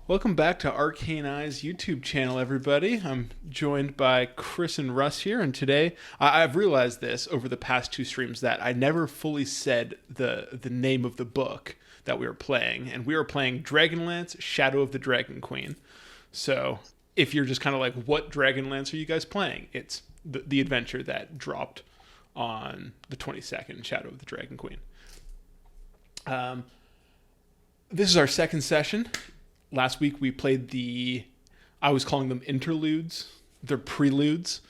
Welcome back to Arcane Eye's YouTube channel, everybody. I'm joined by Chris and Russ here, and today I've realized this over the past two streams that I never fully said the name of the book that we were playing, and we were playing Dragonlance: Shadow of the Dragon Queen. So if you're just kind of like, what Dragonlance are you guys playing? It's the adventure that dropped on the 22nd, Shadow of the Dragon Queen. This is our second session. Last week we played I was calling them interludes. They're preludes.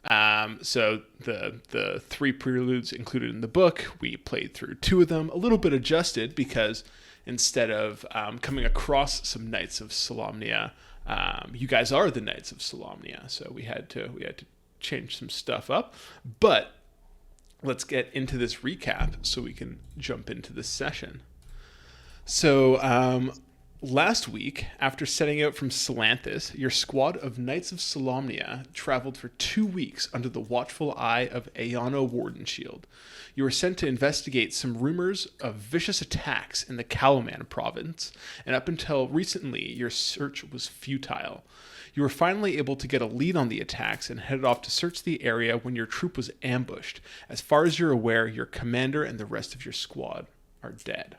So the three preludes included in the book, we played through two of them, a little bit adjusted because instead of coming across some Knights of Solamnia, you guys are the Knights of Solamnia. So we had to change some stuff up. But let's get into this recap so we can jump into this session. So, last week, after setting out from Salanthus, your squad of Knights of Solamnia traveled for 2 weeks under the watchful eye of Aeano Wardenshield. You were sent to investigate some rumors of vicious attacks in the Kalaman province, and up until recently, your search was futile. You were finally able to get a lead on the attacks and headed off to search the area when your troop was ambushed. As far as you're aware, your commander and the rest of your squad are dead.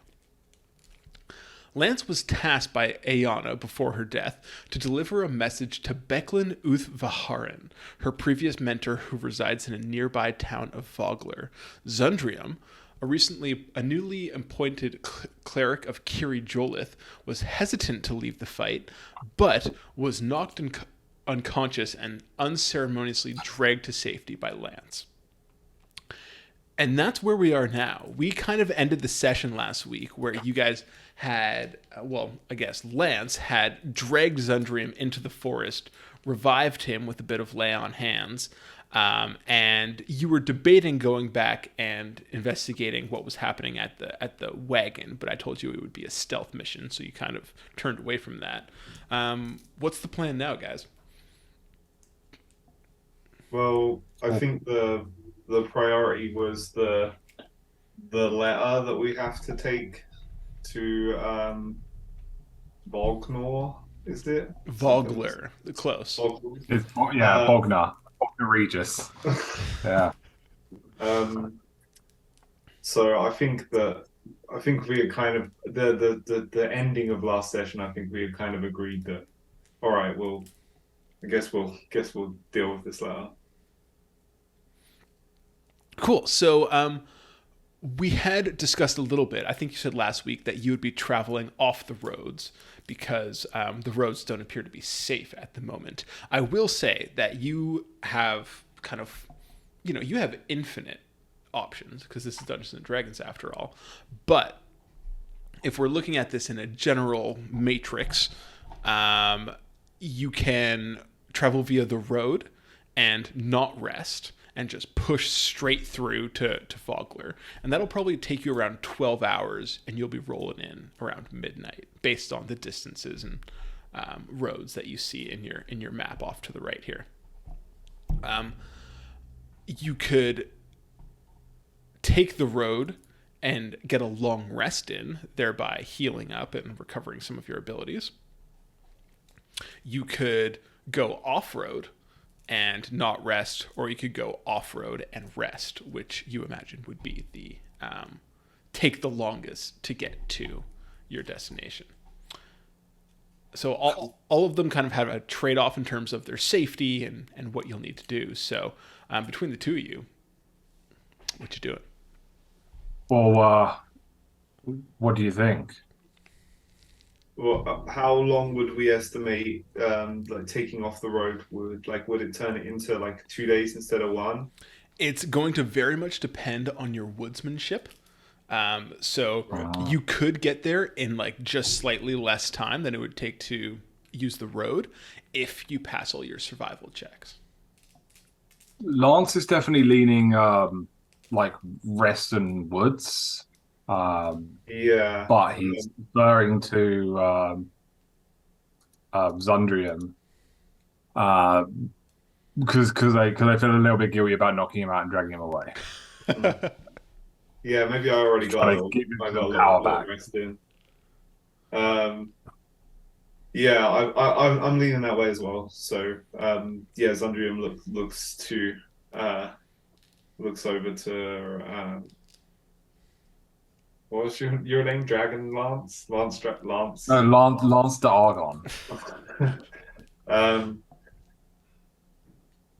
Lance was tasked by Aeana before her death to deliver a message to Becklin Uth Vaharan, her previous mentor who resides in a nearby town of Vogler. Xundrium, a newly appointed cleric of Kiri Jolith, was hesitant to leave the fight, but was knocked unconscious and unceremoniously dragged to safety by Lance. And that's where we are now. We kind of ended the session last week where you guys had, Lance had dragged Xundrium into the forest, revived him with a bit of lay on hands, and you were debating going back and investigating what was happening at the wagon, but I told you it would be a stealth mission, so you kind of turned away from that. What's the plan now, guys? Well, I think the priority was the letter that we have to take to Bognor, is it? Vogler, close. Bognor. Bogner Regis. Yeah. Um, so I think we had kind of the ending of last session. I think we had kind of agreed that, all right, well, I guess we'll deal with this letter. Cool. So, we had discussed a little bit. I think you said last week that you would be traveling off the roads because the roads don't appear to be safe at the moment. I will say that you have kind of, you have infinite options because this is Dungeons and Dragons after all. But if we're looking at this in a general matrix, you can travel via the road and not rest and just push straight through to Vogler. And that'll probably take you around 12 hours, and you'll be rolling in around midnight based on the distances and roads that you see in your map off to the right here. You could take the road and get a long rest in, thereby healing up and recovering some of your abilities. You could go off-road and not rest, or you could go off-road and rest, which you imagine would be the take the longest to get to your destination. So all of them kind of have a trade-off in terms of their safety and what you'll need to do. So between the two of you, what you doing? Well, what do you think? Well, how long would we estimate like taking off the road would it turn it into like 2 days instead of one? It's going to very much depend on your woodsmanship. So you could get there in like just slightly less time than it would take to use the road if you pass all your survival checks. Lance is definitely leaning like rest and woods. Yeah, But he's referring to Xundrium because they feel a little bit guilty about knocking him out and dragging him away. yeah. Maybe I already got Trying to give him I got some a power little back. rest in. Um, Yeah, I'm leaning that way as well. So yeah, Xundrium looks over to what was your name? Dragonlance? No, Lance. Lance the Argon. um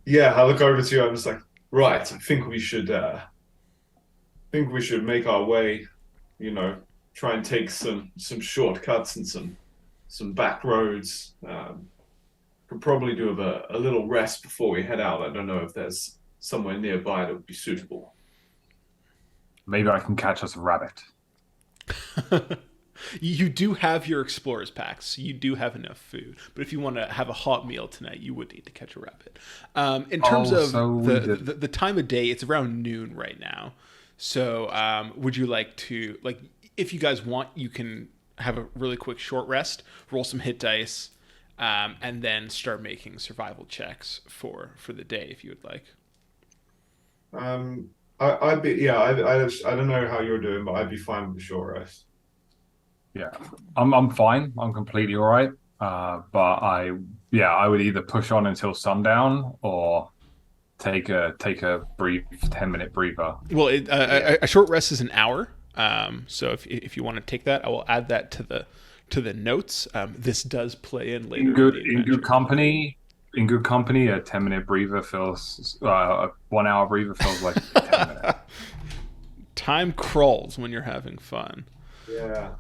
yeah, I look over to you, I'm just like, right, think we should make our way, you know, try and take some shortcuts and some back roads. Could probably do a little rest before we head out. I don't know if there's somewhere nearby that would be suitable. Maybe I can catch us a rabbit. You do have your explorers packs, so you do have enough food. But if you want to have a hot meal tonight, you would need to catch a rabbit. In terms of so the time of day, it's around noon right now. So would you like to, like, if you guys want, you can have a really quick short rest, roll some hit dice, and then start making survival checks for the day if you would like. I'd be yeah. I don't know how you're doing, but I'd be fine with the short rest. Yeah, I'm fine. I'm completely all right. But I would either push on until sundown or take a brief 10-minute breather. Well, a short rest is an hour. So if you want to take that, I will add that to the notes. This does play in later. In good company. In good company, a 10-minute breather feels a 1 hour breather feels like 10 minutes. Time crawls when you're having fun. Yeah.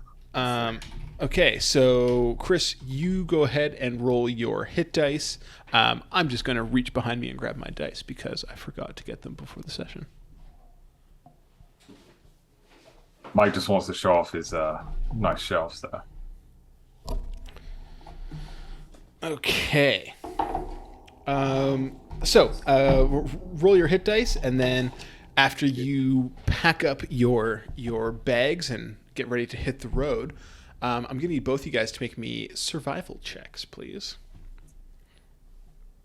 Okay, so Chris, you go ahead and roll your hit dice. I'm just going to reach behind me and grab my dice because I forgot to get them before the session. Mike just wants to show off his nice shelves there. Okay. Roll your hit dice, and then after you pack up your bags and get ready to hit the road, I'm going to need both you guys to make me survival checks, please.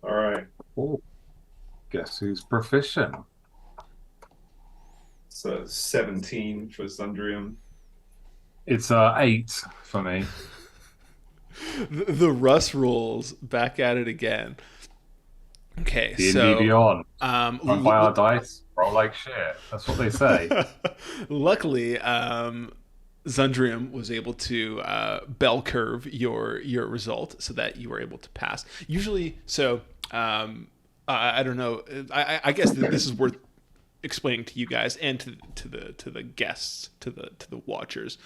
All right. Oh, guess who's proficient? So 17 for Xundrium. It's 8 for me. The Russ rolls back at it again. Okay, D&D Beyond. Don't buy our dice, roll like shit. That's what they say. Luckily, Xundrium was able to bell curve your result so that you were able to pass. Usually, I don't know. I guess that this is worth explaining to you guys and to the guests, to the watchers.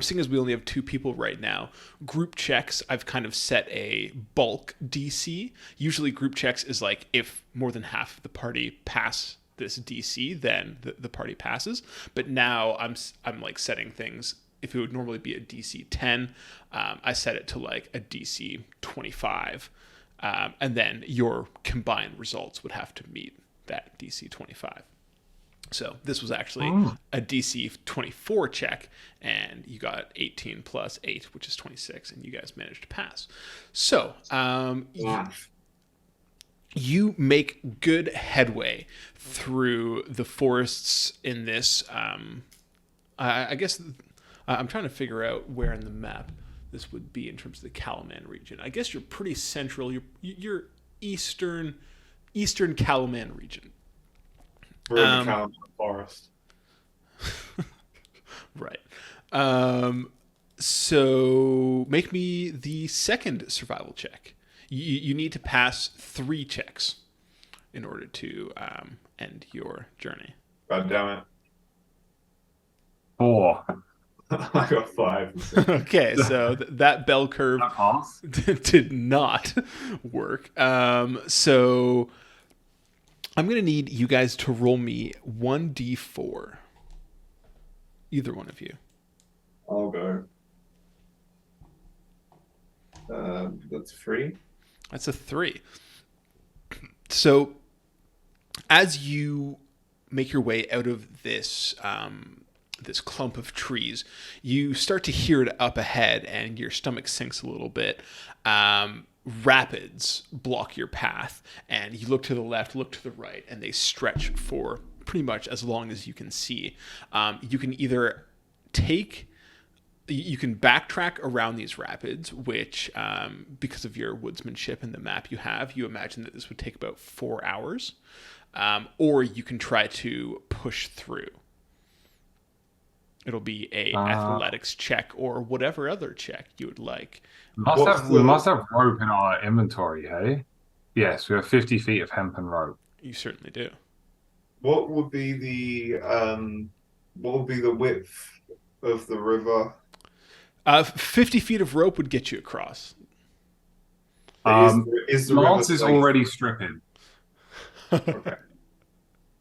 Seeing as we only have 2 people right now, group checks, I've kind of set a bulk DC. Usually group checks is like if more than half of the party pass this DC, then the party passes. But now I'm like setting things. If it would normally be a DC 10, I set it to like a DC 25. And then your combined results would have to meet that DC 25. So this was actually a DC 24 check, and you got 18 plus 8, which is 26, and you guys managed to pass. So you make good headway through the forests in this. I guess I'm trying to figure out where in the map this would be in terms of the Kalaman region. I guess you're pretty central. You're eastern Kalaman region. We're in the Kalaman forest. Right. So make me the second survival check. You need to pass 3 checks in order to end your journey. God damn it. 4. I got 5. Okay, so that bell curve did not work. So I'm going to need you guys to roll me 1d4. Either one of you. I'll go. That's 3. That's a 3. So as you make your way out of this this clump of trees, you start to hear it up ahead and your stomach sinks a little bit. Rapids block your path, and you look to the left, look to the right, and they stretch for pretty much as long as you can see. You can either take you can backtrack around these rapids, which, because of your woodsmanship and the map you imagine that this would take about 4 hours. Or you can try to push through. It'll be a athletics check or whatever other check you would like. We must have rope in our inventory, hey? Yes, we have 50 feet of hempen rope. You certainly do. What would be the width of the river? 50 feet of rope would get you across. Is the Lance river is safe? already stripping. Okay.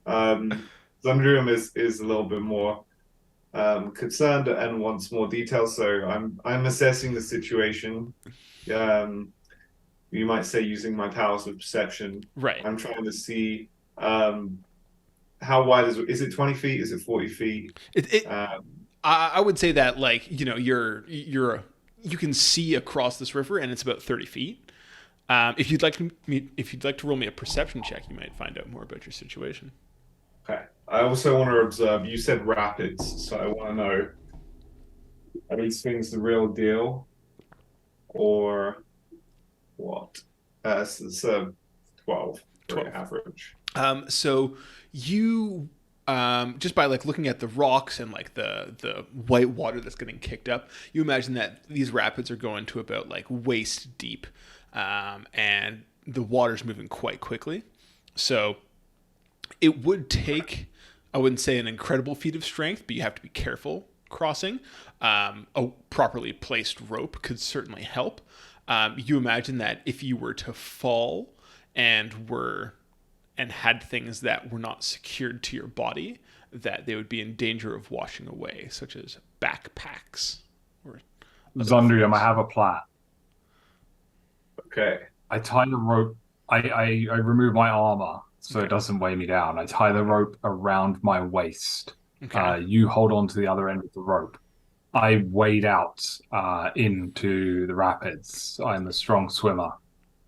Xundrium is a little bit more concerned and wants more detail, so I'm assessing the situation. You might say using my powers of perception. Right. I'm trying to see how wide is it 20 feet? Is it 40 feet? I would say that, like, you know, you can see across this river and it's about 30 feet. If you'd like to roll me a perception check, you might find out more about your situation. Okay. I also want to observe. You said rapids, so I want to know: are these things the real deal, or what? So 12 for 12. average. So you, just by like looking at the rocks and like the white water that's getting kicked up, you imagine that these rapids are going to about like waist deep, and the water's moving quite quickly. So it would take, I wouldn't say an incredible feat of strength, but you have to be careful crossing. A properly placed rope could certainly help. You imagine that if you were to fall and had things that were not secured to your body, that they would be in danger of washing away, such as backpacks. Or Xundrium, I have a plan. Okay. I tie the rope. I remove my armor so it doesn't weigh me down. I tie the rope around my waist. Okay. You hold on to the other end of the rope. I wade out into the rapids. I'm a strong swimmer.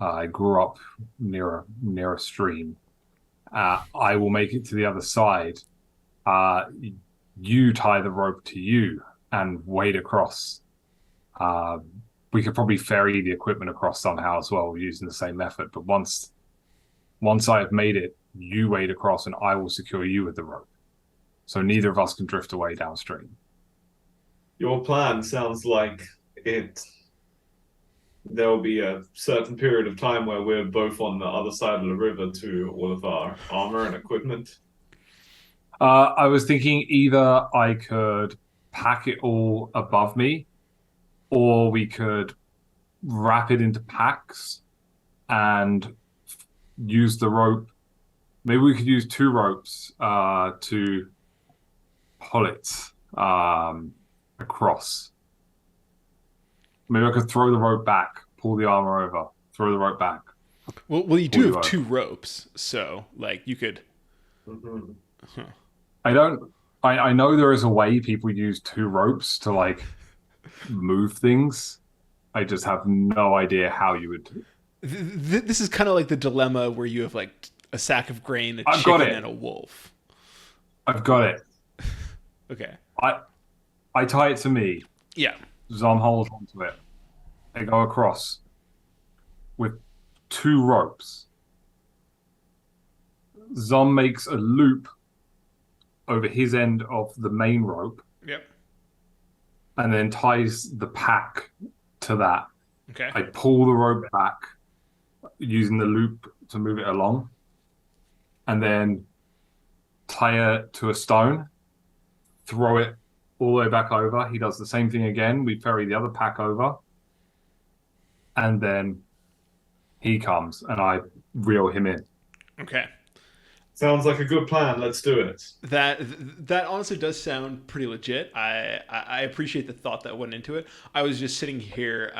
I grew up near a stream. I will make it to the other side. You tie the rope to you and wade across. We could probably ferry the equipment across somehow as well using the same method. But once I have made it, you wade across and I will secure you with the rope. So neither of us can drift away downstream. Your plan sounds like there'll be a certain period of time where we're both on the other side of the river to all of our armor and equipment. I was thinking either I could pack it all above me, or we could wrap it into packs and use the rope. Maybe we could use 2 ropes to pull it across. Maybe I could throw the rope back, pull the armor over, throw the rope back. Well, you do have 2 ropes, so like you could. Mm-hmm. I know there is a way people use 2 ropes to like move things. I just have no idea how you would. This is kind of like the dilemma where you have like a sack of grain, a I've got chicken, it. and a wolf. I've got it. Okay. I tie it to me. Yeah. Zom holds onto it. They go across with 2 ropes. Zom makes a loop over his end of the main rope. Yep. And then ties the pack to that. Okay. I pull the rope back using the loop to move it along. And then tie it to a stone, throw it all the way back over. He does the same thing again. We ferry the other pack over. And then he comes and I reel him in. Okay. Sounds like a good plan. Let's do it. That honestly does sound pretty legit. I appreciate the thought that went into it. I was just sitting here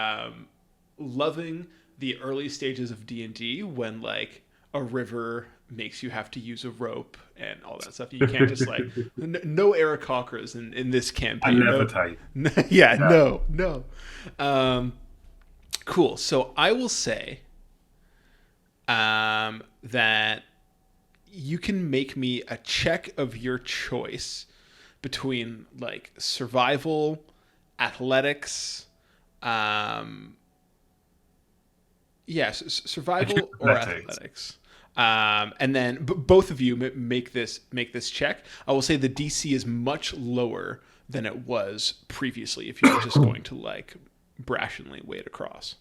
loving the early stages of D&D when like a river makes you have to use a rope and all that stuff. You can't just like no Aarakocras in this campaign. I levitate. No. Cool. So I will say that you can make me a check of your choice between like survival athletics. Um, yes, I choose survival or athletics. athletics. And then both of you make this check. I will say the DC is much lower than it was previously if you were just going to like brashingly wade across.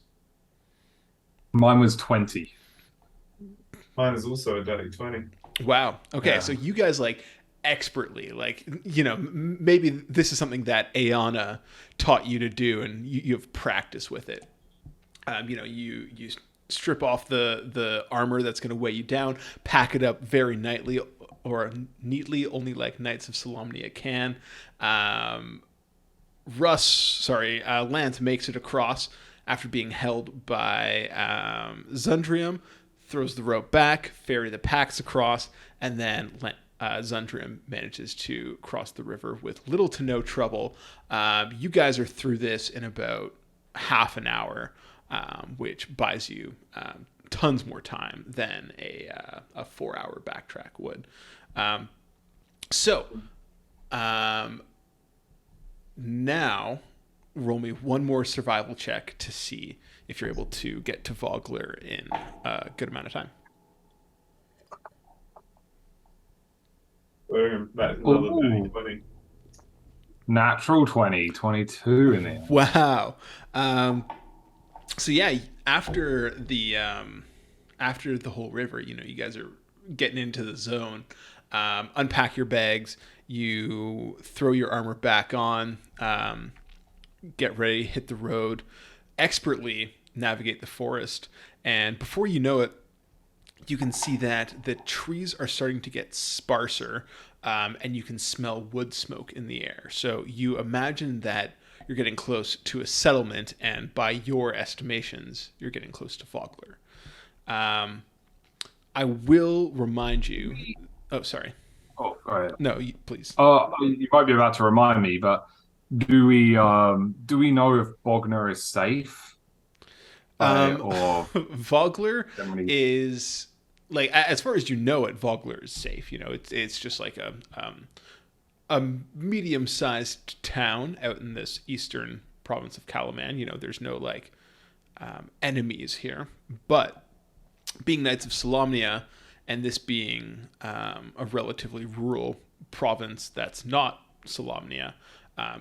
Mine was 20. Mine is also a dirty 20. Wow. Okay, Yeah. so you guys like expertly, like maybe this is something that Ayana taught you to do, and you have practice with it. You strip off the armor that's going to weigh you down, pack it up very neatly, only like Knights of Solamnia can. Lance makes it across after being held by Xundrium, throws the rope back, ferry the packs across, and then Xundrium manages to cross the river with little to no trouble. You guys are through this in about half an hour, which buys you tons more time than a 4-hour backtrack would. So now roll me one more survival check to see if you're able to get to Vogler in a good amount of time. Boom. That's another dirty Ooh. 20. Natural 20, 22 in there. Wow. So yeah, after the whole river, you guys are getting into the zone. Unpack your bags. You throw your armor back on. Get ready, hit the road. Expertly navigate the forest, and before you know it, you can see that the trees are starting to get sparser, and you can smell wood smoke in the air. So you imagine that you're getting close to a settlement, and by your estimations, you're getting close to Vogler. I will remind you. Oh, sorry. Oh, go ahead. No, please. You might be about to remind me, but do we know if Bogner is safe? Or Vogler generally... is like, as far as it, Vogler is safe. It's just like a medium-sized town out in this eastern province of Calaman. There's no like enemies here, but being Knights of Solamnia and this being a relatively rural province that's not Solamnia,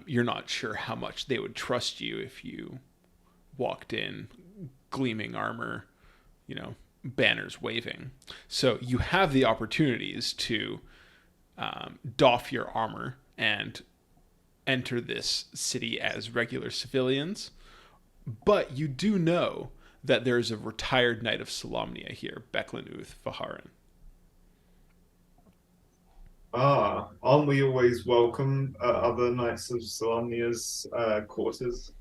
you're not sure how much they would trust you if you walked in gleaming armor, banners waving. So you have the opportunities to doff your armor and enter this city as regular civilians, but you do know that there's a retired Knight of Solamnia here, Becklin Vaharan. Aren't we always welcome at other Knights of Solamnia's quarters?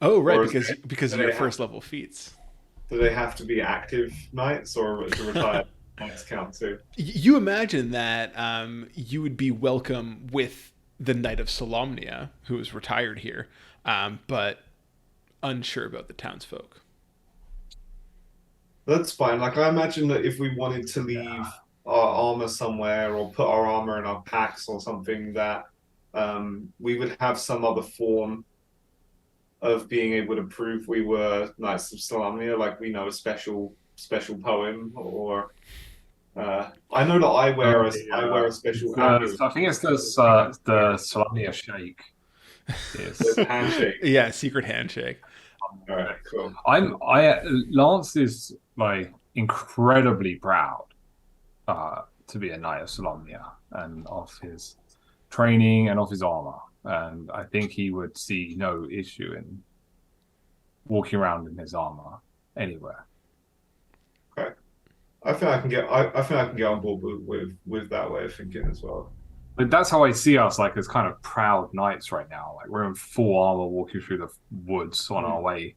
Oh, right, Or because of your first level feats. Do they have to be active knights, or do retired knights count too? You imagine that you would be welcome with the Knight of Solamnia, who is retired here, but unsure about the townsfolk. That's fine. Like, I imagine that if we wanted to leave our armor somewhere or put our armor in our packs or something, that we would have some other form of being able to prove we were Knights of Solamnia, like we know a special poem, or I know that I wear a special amulet. I think it's the Solamnia shake. Yes. Handshake. Yeah, secret handshake. All right, cool. Lance is like incredibly proud to be a Knight of Solamnia and of his training and of his armor. And I think he would see no issue in walking around in his armor anywhere. Okay, I think I can get on board with that way of thinking as well. But that's how I see us, like as kind of proud knights right now. Like we're in full armor, walking through the woods on our way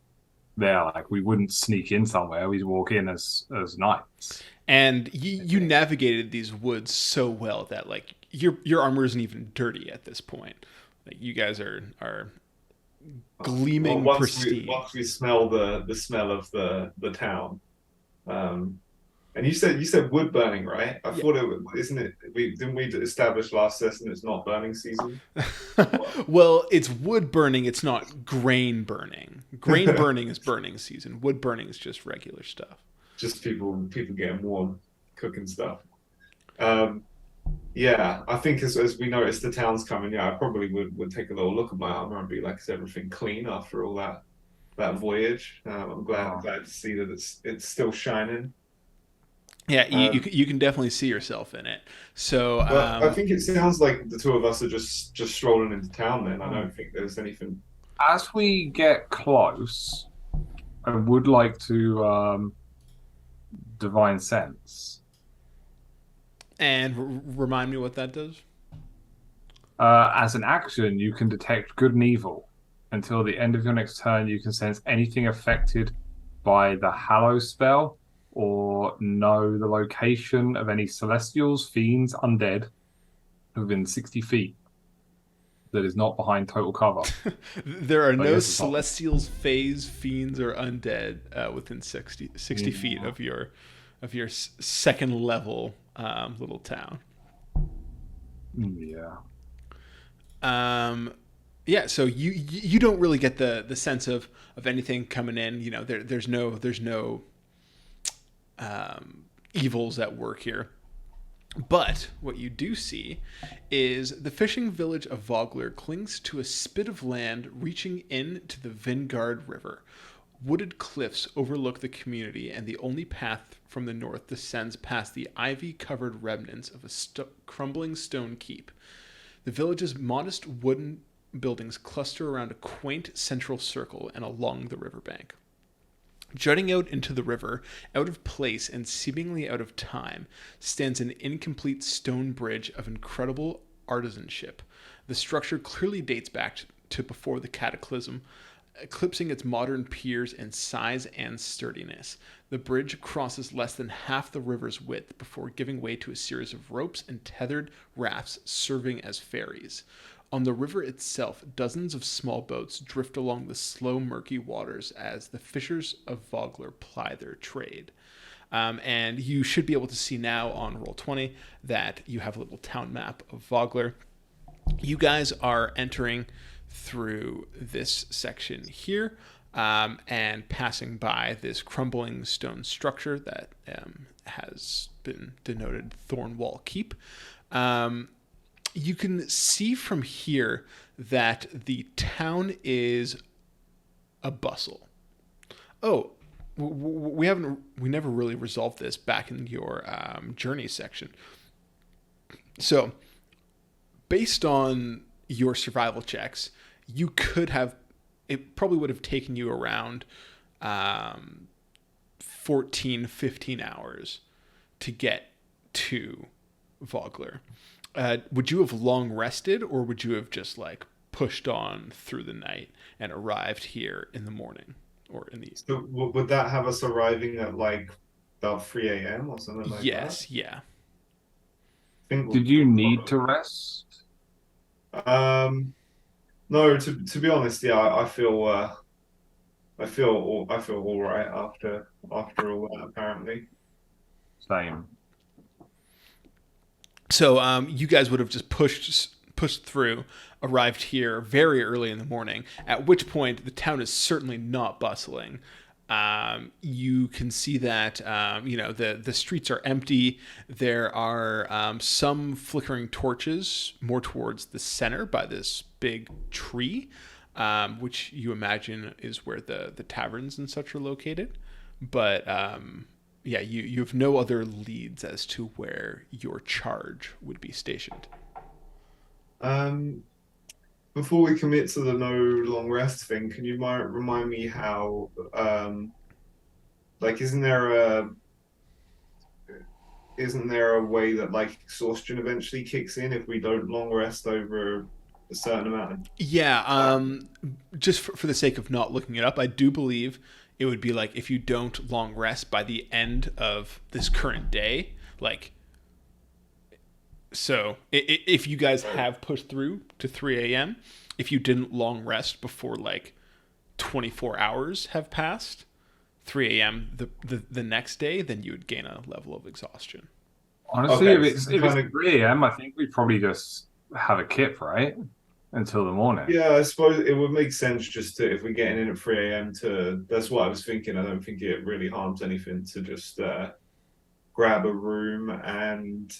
there. Like we wouldn't sneak in somewhere; we'd walk in as knights. And you navigated these woods so well that like your armor isn't even dirty at this point. Like you guys are gleaming pristine. Once we smell the smell of the town, And you said wood burning, right? I Yeah. thought isn't it? Didn't we establish last session it's not burning season? Well, it's wood burning. It's not grain burning. Grain burning is burning season. Wood burning is just regular stuff. Just people getting warm, cooking stuff. Um, yeah, I think as we notice the town's coming, yeah, I probably would take a little look at my armor and be like, is everything clean after all that voyage? I'm glad to see that it's still shining. Yeah, Um, you can definitely see yourself in it. So but I think it sounds like the two of us are just strolling into town. Then I don't think there's anything. As we get close, I would like to divine sense. and remind me what that does. As an action, you can detect good and evil. Until the end of your next turn, you can sense anything affected by the Hallow spell or know the location of any celestials, fiends, undead within 60 feet that is not behind total cover. There are I no guess it's not. celestials, fays, fiends, or undead within 60 feet of your second level little town. Yeah. Yeah, so you don't really get the sense of anything coming in. You know, there's no evils at work here. But what you do see is the fishing village of Vogler clings to a spit of land reaching into the Vingard River. Wooded cliffs overlook the community, and the only path from the north descends past the ivy-covered remnants of a crumbling stone keep. The village's modest wooden buildings cluster around a quaint central circle and along the riverbank. Jutting out into the river, out of place and seemingly out of time, stands an incomplete stone bridge of incredible artisanship. The structure clearly dates back to before the cataclysm, eclipsing its modern piers in size and sturdiness. The bridge crosses less than half the river's width before giving way to a series of ropes and tethered rafts serving as ferries. On the river itself, dozens of small boats drift along the slow, murky waters as the fishers of Vogler ply their trade. And you should be able to see now on Roll20 that you have a little town map of Vogler. You guys are entering through this section here and passing by this crumbling stone structure that has been denoted Thornwall Keep. You can see from here that the town is a bustle. Oh, we never really resolved this back in your journey section. So, based on your survival checks, you could have, it probably would have taken you around 14, 15 hours to get to Vogler. Would you have long rested, or would you have just like pushed on through the night and arrived here in the morning or in the evening? So would that have us arriving at like about 3 a.m. or something like that? Yes, yeah. Did you need to rest? No. To be honest, yeah, I feel all right after all that apparently. Same. So you guys would have just pushed through, arrived here very early in the morning, at which point the town is certainly not bustling. You can see that the streets are empty. There are some flickering torches more towards the center by this big tree, which you imagine is where the taverns and such are located. But yeah, you have no other leads as to where your charge would be stationed. Before we commit to the no long rest thing, can you remind me how, like, isn't there a way that like exhaustion eventually kicks in if we don't long rest over a certain amount of Yeah, just for the sake of not looking it up, I do believe it would be like if you don't long rest by the end of this current day, like, so if you guys have pushed through to 3 a.m., if you didn't long rest before like 24 hours have passed 3 a.m. The next day, then you would gain a level of exhaustion. Honestly, Okay, if so it's kind of 3 a.m., I think we probably just have a kip, right? Until the morning. yeah. I suppose it would make sense just to if we're getting in at 3 a.m. to. That's what I was thinking. I don't think it really harms anything to just grab a room and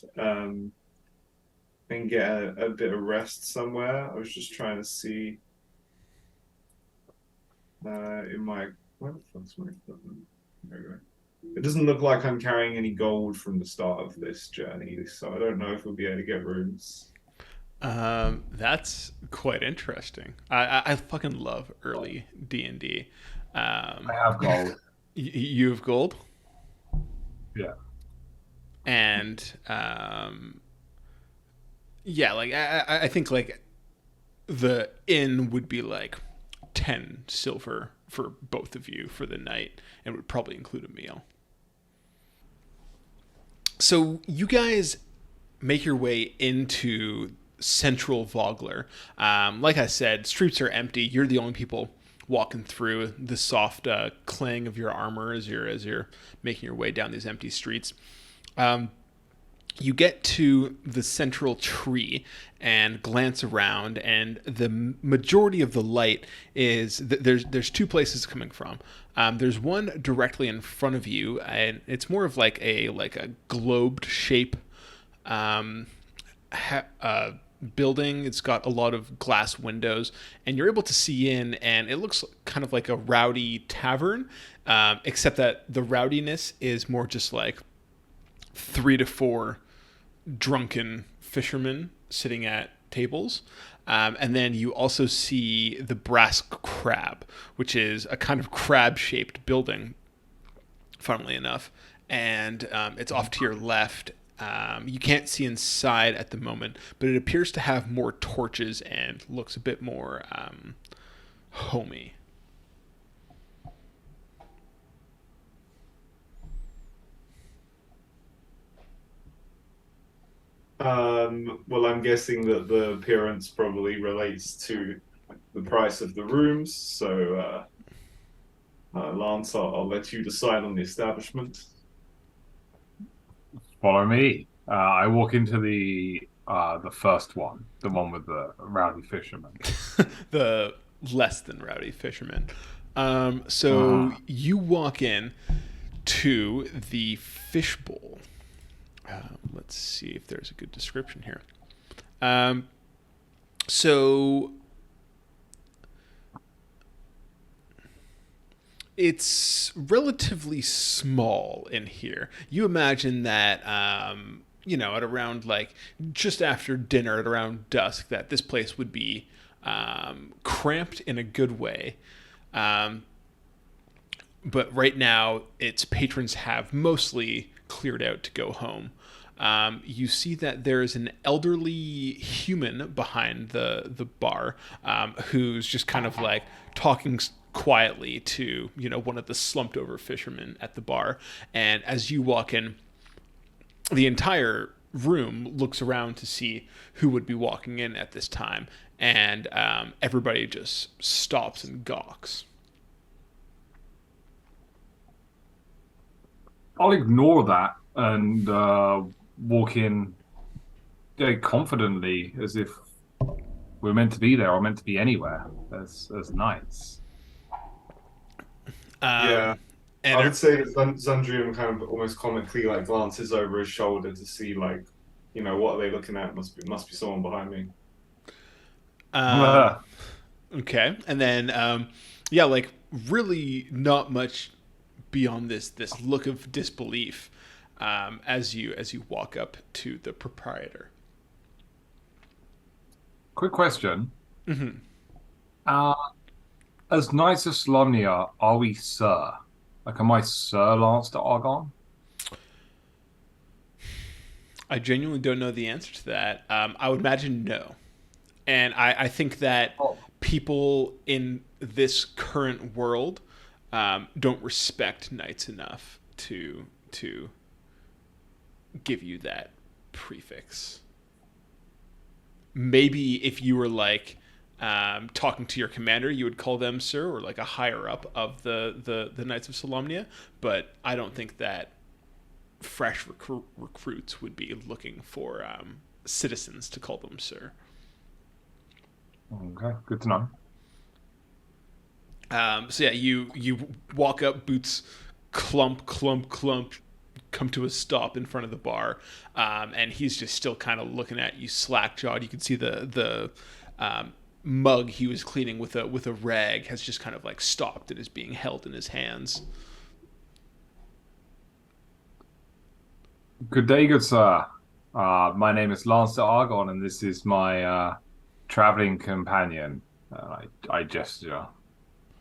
get a bit of rest somewhere. I was just trying to see in my where the fuck's my equipment? There we go. It doesn't look like I'm carrying any gold from the start of this journey, so I don't know if we'll be able to get rooms. That's quite interesting. I fucking love early D&D. I have gold. You have gold, Yeah. and yeah, like I think like the inn would be like 10 silver for both of you for the night, and would probably include a meal. So you guys make your way into central Vogler. Like I said, streets are empty. You're the only people walking through. The soft clang of your armor as you're making your way down these empty streets. You get to the central tree and glance around, and the majority of the light is there's two places coming from. There's one directly in front of you, and it's more of like a globed shape building. It's got a lot of glass windows, and you're able to see in, and it looks kind of like a rowdy tavern, except that the rowdiness is more just like 3 to 4 drunken fishermen sitting at tables. And then you also see the Brass Crab, which is a kind of crab-shaped building, funnily enough. And it's off to your left. You can't see inside at the moment, but it appears to have more torches and looks a bit more homey. Well, I'm guessing that the appearance probably relates to the price of the rooms. So, Lance, I'll let you decide on the establishment. Follow me. I walk into the first one, the one with the rowdy fisherman. The less than rowdy fisherman. So you walk in to the Fishbowl. Let's see if there's a good description here. So it's relatively small in here. You imagine that, at around like just after dinner, at around dusk, that this place would be cramped in a good way. But right now, its patrons have mostly cleared out to go home. You see that there is an elderly human behind the bar who's just kind of like talking quietly to one of the slumped over fishermen at the bar. And as you walk in, the entire room looks around to see who would be walking in at this time, and everybody just stops and gawks. I'll ignore that and walk in confidently, as if we're meant to be there or meant to be anywhere as knights. Yeah. And I would say that Xundrium kind of almost comically like glances over his shoulder to see like, what are they looking at? Must be someone behind me. Okay, and then like really not much beyond this look of disbelief as you walk up to the proprietor. Quick question. Mm-hmm. As Knights of Slumnia, are we Sir? Like, am I Sir Lance de Argonne? I genuinely don't know the answer to that. I would imagine no. And I think that people in this current world don't respect knights enough to give you that prefix. Maybe if you were like talking to your commander, you would call them sir, or like a higher up of the Knights of Solamnia. But I don't think that fresh recruits would be looking for citizens to call them sir. Okay, good to know. So yeah, you walk up, boots clump, come to a stop in front of the bar, and he's just still kind of looking at you, slack jawed. You can see the mug he was cleaning with a rag has just kind of like stopped and is being held in his hands. Good day, good sir. My name is Lance de Argon, and this is my traveling companion. I gesture.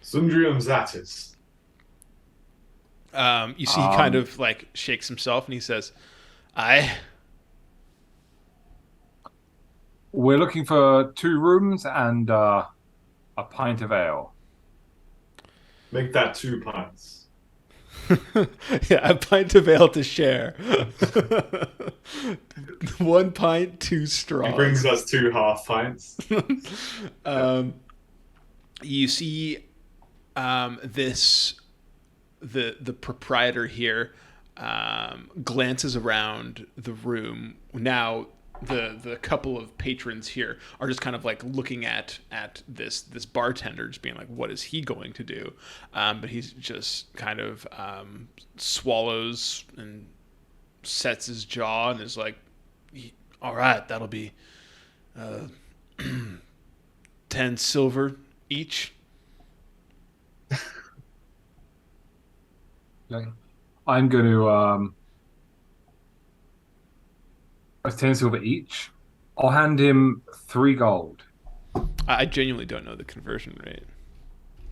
Xundrium Zatis. You see, he kind of like shakes himself and he says, We're looking for 2 rooms and a pint of ale. Make that 2 pints. Yeah, a pint of ale to share. 1 pint, 2 straws. He brings us 2 half pints. You see the proprietor here glances around the room. Now the couple of patrons here are just kind of like looking at this bartender, just being like, what is he going to do? But he's just kind of swallows and sets his jaw and is like, all right, that'll be 10 silver each. Okay. I'm going to 10 silver each. I'll hand him 3 gold. I genuinely don't know the conversion rate.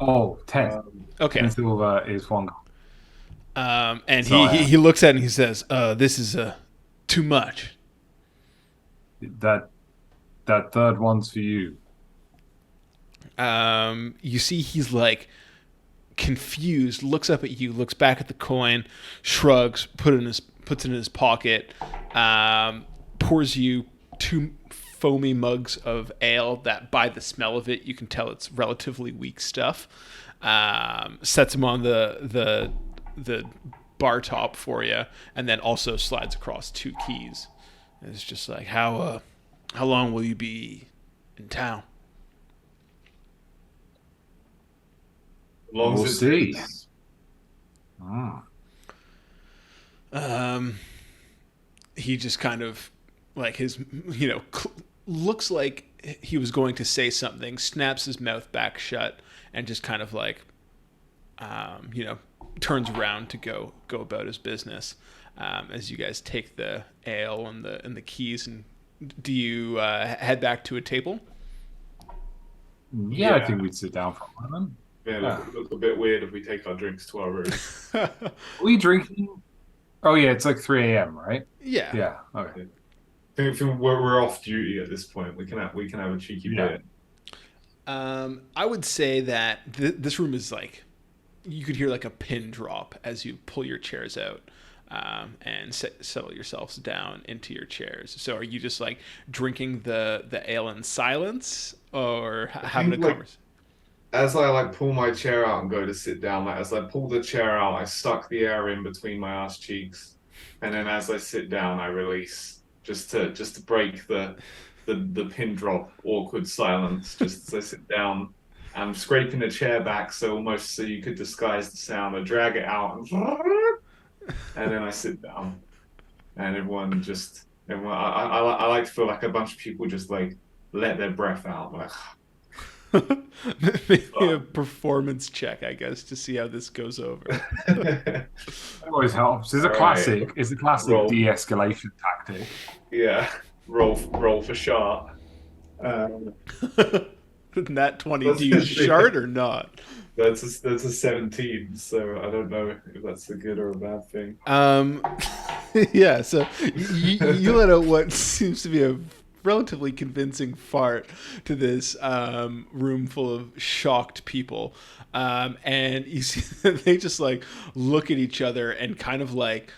Oh, 10. Okay. 10 silver is 1 gold. And So, he looks at it and he says, this is too much. That third one's for you. You see he's like confused, looks up at you, looks back at the coin, shrugs, puts it in his pocket, pours you 2 foamy mugs of ale that by the smell of it you can tell it's relatively weak stuff. Sets them on the bar top for you, and then also slides across 2 keys. And it's just like, how long will you be in town? Long We'll as see. it's- He just kind of like his, looks like he was going to say something, snaps his mouth back shut, and just kind of like, turns around to go about his business. As you guys take the ale and the keys, and do you head back to a table? Yeah, I think we'd sit down for a moment. Yeah, look a bit weird if we take our drinks to our room. Are we drinking? Oh, yeah, it's like 3 a.m., right? Yeah. Yeah, okay. I think we're off duty at this point. We can have a cheeky beer. I would say that this room is like, you could hear like a pin drop as you pull your chairs out and settle yourselves down into your chairs. So are you just like drinking the ale in silence, or having a conversation? As I like pull my chair out and go to sit down, like as I pull the chair out, I suck the air in between my ass cheeks, and then as I sit down, I release just to break the pin drop awkward silence. Just as I sit down, I'm scraping the chair back so you could disguise the sound. I drag it out, and then I sit down, and everyone. I like to feel like a bunch of people just like let their breath out, like. Maybe a performance check, I guess, to see how this goes over. It always helps. It's a classic. It's a classic Roll. De-escalation tactic. Yeah, roll for sharp. Nat 20, do you shard or not? That's a 17, so I don't know if that's a good or a bad thing. Yeah, so you let out what seems to be a relatively convincing fart to this room full of shocked people, and you see that they just like look at each other and kind of like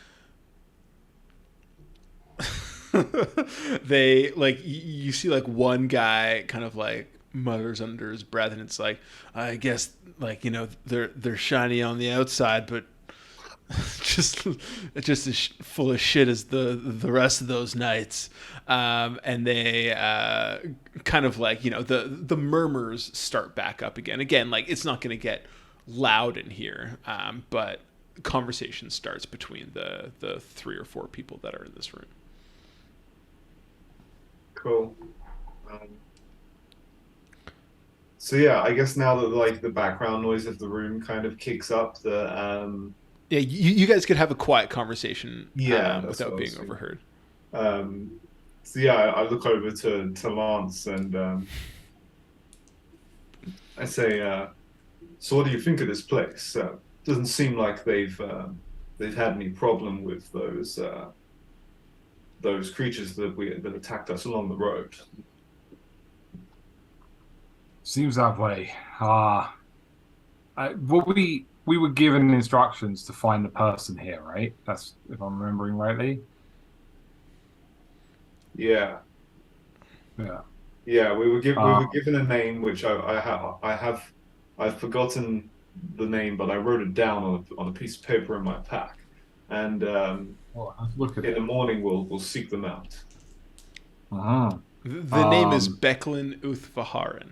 they like you see like one guy kind of like mutters under his breath, and it's like, I guess, like, they're shiny on the outside, but just as full of shit as the rest of those nights. And they kind of like, the murmurs start back up again. Again, like, it's not going to get loud in here, but conversation starts between the 3 or 4 people that are in this room. Cool. So yeah, I guess now that like the background noise of the room kind of kicks up, yeah, you guys could have a quiet conversation without being thinking. overheard. So yeah, I look over to Lance and I say, so what do you think of this place? Doesn't seem like they've had any problem with those creatures that attacked us along the road. Seems that way. We were given instructions to find the person here, right? That's if I'm remembering rightly. Yeah. Yeah. Yeah, we were given a name, which I've forgotten the name, but I wrote it down on a piece of paper in my pack, and look at in the morning we'll seek them out. The name is Becklin Uthvaharan.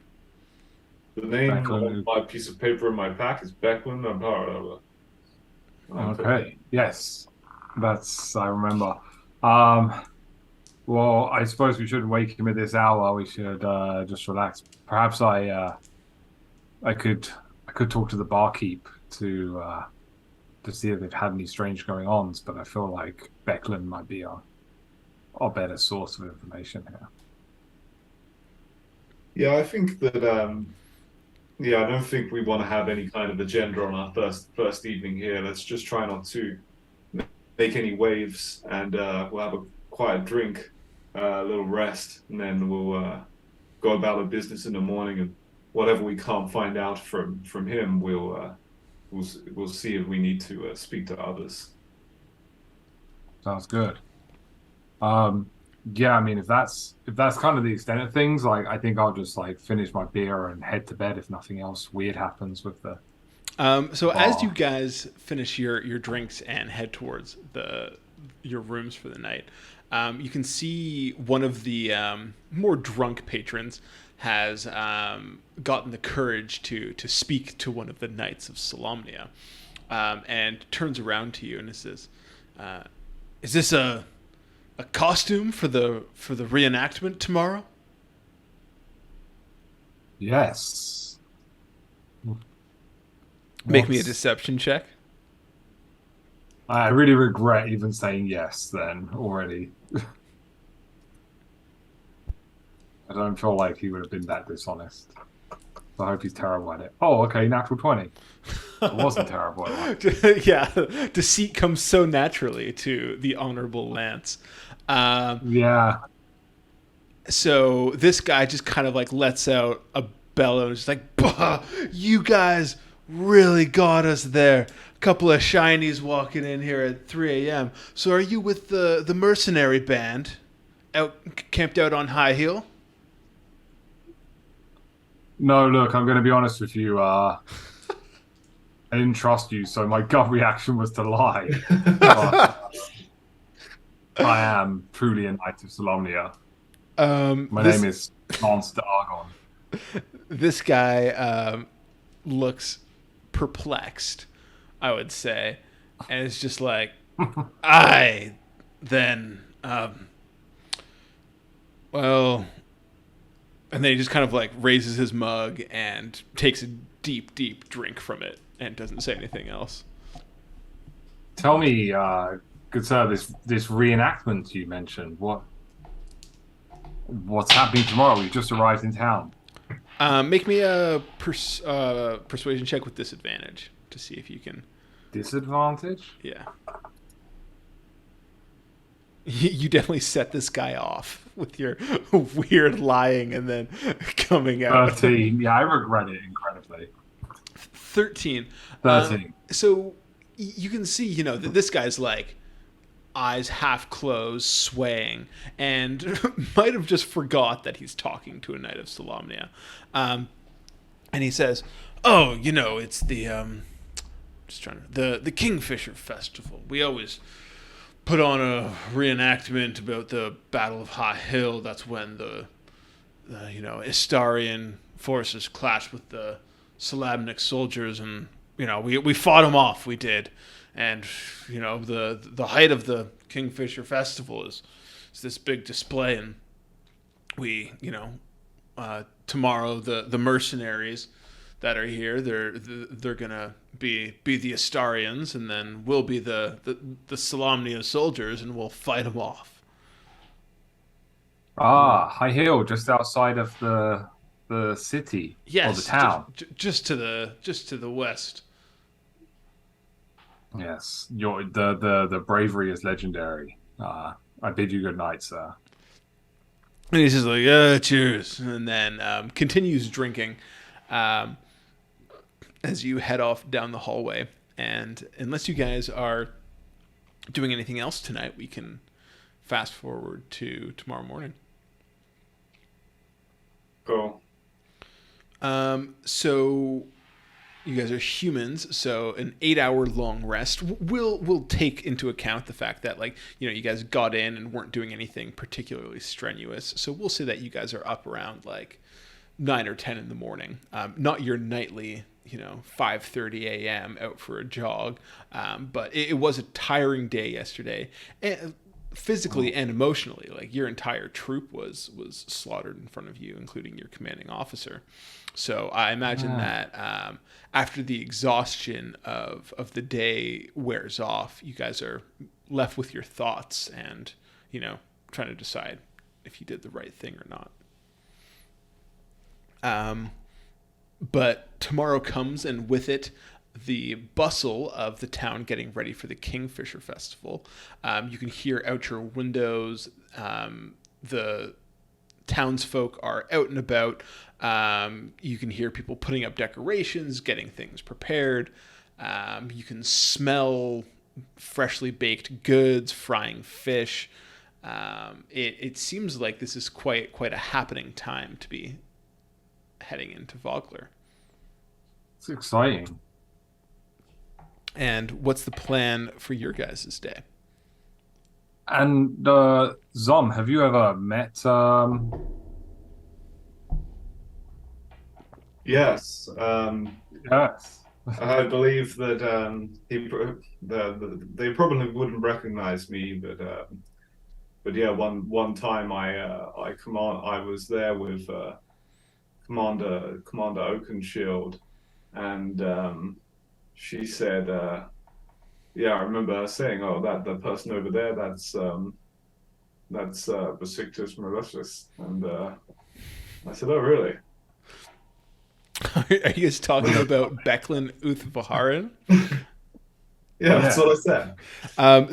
The name on my piece of paper in my pack is Becklin. Okay. Yes, I remember. Well, I suppose we shouldn't wake him at this hour. We should just relax. Perhaps I could talk to the barkeep to see if they've had any strange going-ons, but I feel like Becklin might be our better source of information here. Yeah, I think that. Yeah, I don't think we want to have any kind of agenda on our first evening here. Let's just try not to make any waves, and we'll have a quiet drink, a little rest, and then we'll go about our business in the morning. And whatever we can't find out from him, we'll see if we need to speak to others. Sounds good. Yeah, I mean, if that's kind of the extent of things, like, I think I'll just like finish my beer and head to bed if nothing else weird happens with the. So as you guys finish your drinks and head towards your rooms for the night, you can see one of the more drunk patrons has gotten the courage to speak to one of the knights of Solamnia, and turns around to you and says, "Is this a costume for the reenactment tomorrow?" Yes. Make me a deception check. I really regret even saying yes then already. I don't feel like he would have been that dishonest. I hope he's terrible at it. Oh, okay, natural 20. I wasn't terrible at it. Yeah, deceit comes so naturally to the Honorable Lance. Yeah. So this guy just kind of like lets out a bellow and just like, "Bah, you guys really got us there. A couple of shinies walking in here at 3 a.m. So are you with the mercenary band camped out on High Heel?" No, look, I'm going to be honest with you. I didn't trust you, so my gut reaction was to lie. I am truly a knight of Solamnia. My name is Lance d'Argon. This guy looks perplexed, I would say, and it's just like, "I then, well," and then he just kind of like raises his mug and takes a deep, deep drink from it and doesn't say anything else. Tell me, good sir, this reenactment you mentioned, what's happening tomorrow? We've just arrived in town. Make me a persuasion check with disadvantage to see if you can. Disadvantage? Yeah. You definitely set this guy off with your weird lying and then coming out. 13. Yeah, I regret it incredibly. 13. 13. So you can see, this guy's like eyes half closed, swaying, and might have just forgot that he's talking to a knight of Solamnia. And he says, "Oh, it's the Kingfisher Festival. We always put on a reenactment about the Battle of High Hill. That's when the Istarian forces clashed with the Solamnic soldiers, and we fought them off. We did, and the height of the Kingfisher Festival is this big display, and we tomorrow the mercenaries that are here, they're gonna be the Astarians, and then we'll be the Solamnia soldiers, and we'll fight them off." High Hill, just outside of the city or the town. Just to the west. Yes, the bravery is legendary. I bid you good night, sir. And he's just like, cheers, and then continues drinking as you head off down the hallway. And unless you guys are doing anything else tonight, we can fast forward to tomorrow morning. Cool. So you guys are humans, so an 8-hour long rest will take into account the fact that you guys got in and weren't doing anything particularly strenuous. So we'll say that you guys are up around 9 or 10 in the morning. Not your nightly 5:30 a.m. out for a jog, but it was a tiring day yesterday, and physically and emotionally. Your entire troop was slaughtered in front of you, including your commanding officer. So I imagine that after the exhaustion of the day wears off, you guys are left with your thoughts and trying to decide if you did the right thing or not. But tomorrow comes, and with it, the bustle of the town getting ready for the Kingfisher Festival. You can hear out your windows. The townsfolk are out and about. You can hear people putting up decorations, getting things prepared. You can smell freshly baked goods, frying fish. It seems like this is quite a happening time to be heading into Vogler. It's exciting. And what's the plan for your guys' day? And Zom, have you ever met? Yes. Yes. I believe that they probably wouldn't recognize me, but yeah, one time I was there with Commander Oakenshield, and she said, yeah, I remember her saying, "Oh, that the person over there, that's Besiktas Mauritius," and I said, "Oh, really?" Are you guys talking about Becklin Uthvaharan? Yeah, that's what I said.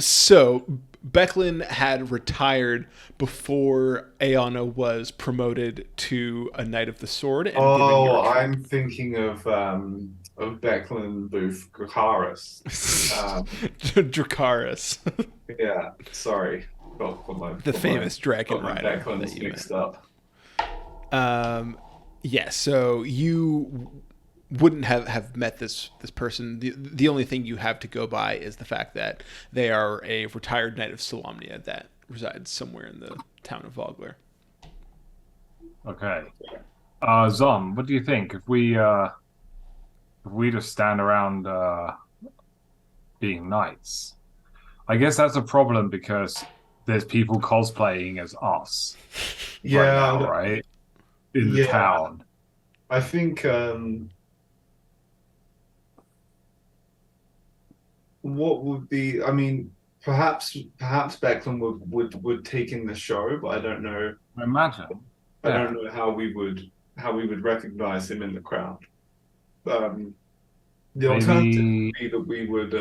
So Becklin had rooted before Aeona was promoted to a Knight of the Sword. And I'm thinking of Becklin Booth Dracaris. Dracaris. Yeah, sorry. The famous dragon rider. Becklin's mixed up. Yeah, so you wouldn't have met this person. The only thing you have to go by is the fact that they are a retired knight of Solamnia that resides somewhere in the town of Vogler. Okay. Zom, what do you think? If we just stand around being knights, I guess that's a problem because there's people cosplaying as us. Yeah, right now, right? In the town. I think what would be, I mean, perhaps Becklin would take in the show, but I don't know. I imagine. I don't know how we would recognize him in the crowd. The alternative would be that we would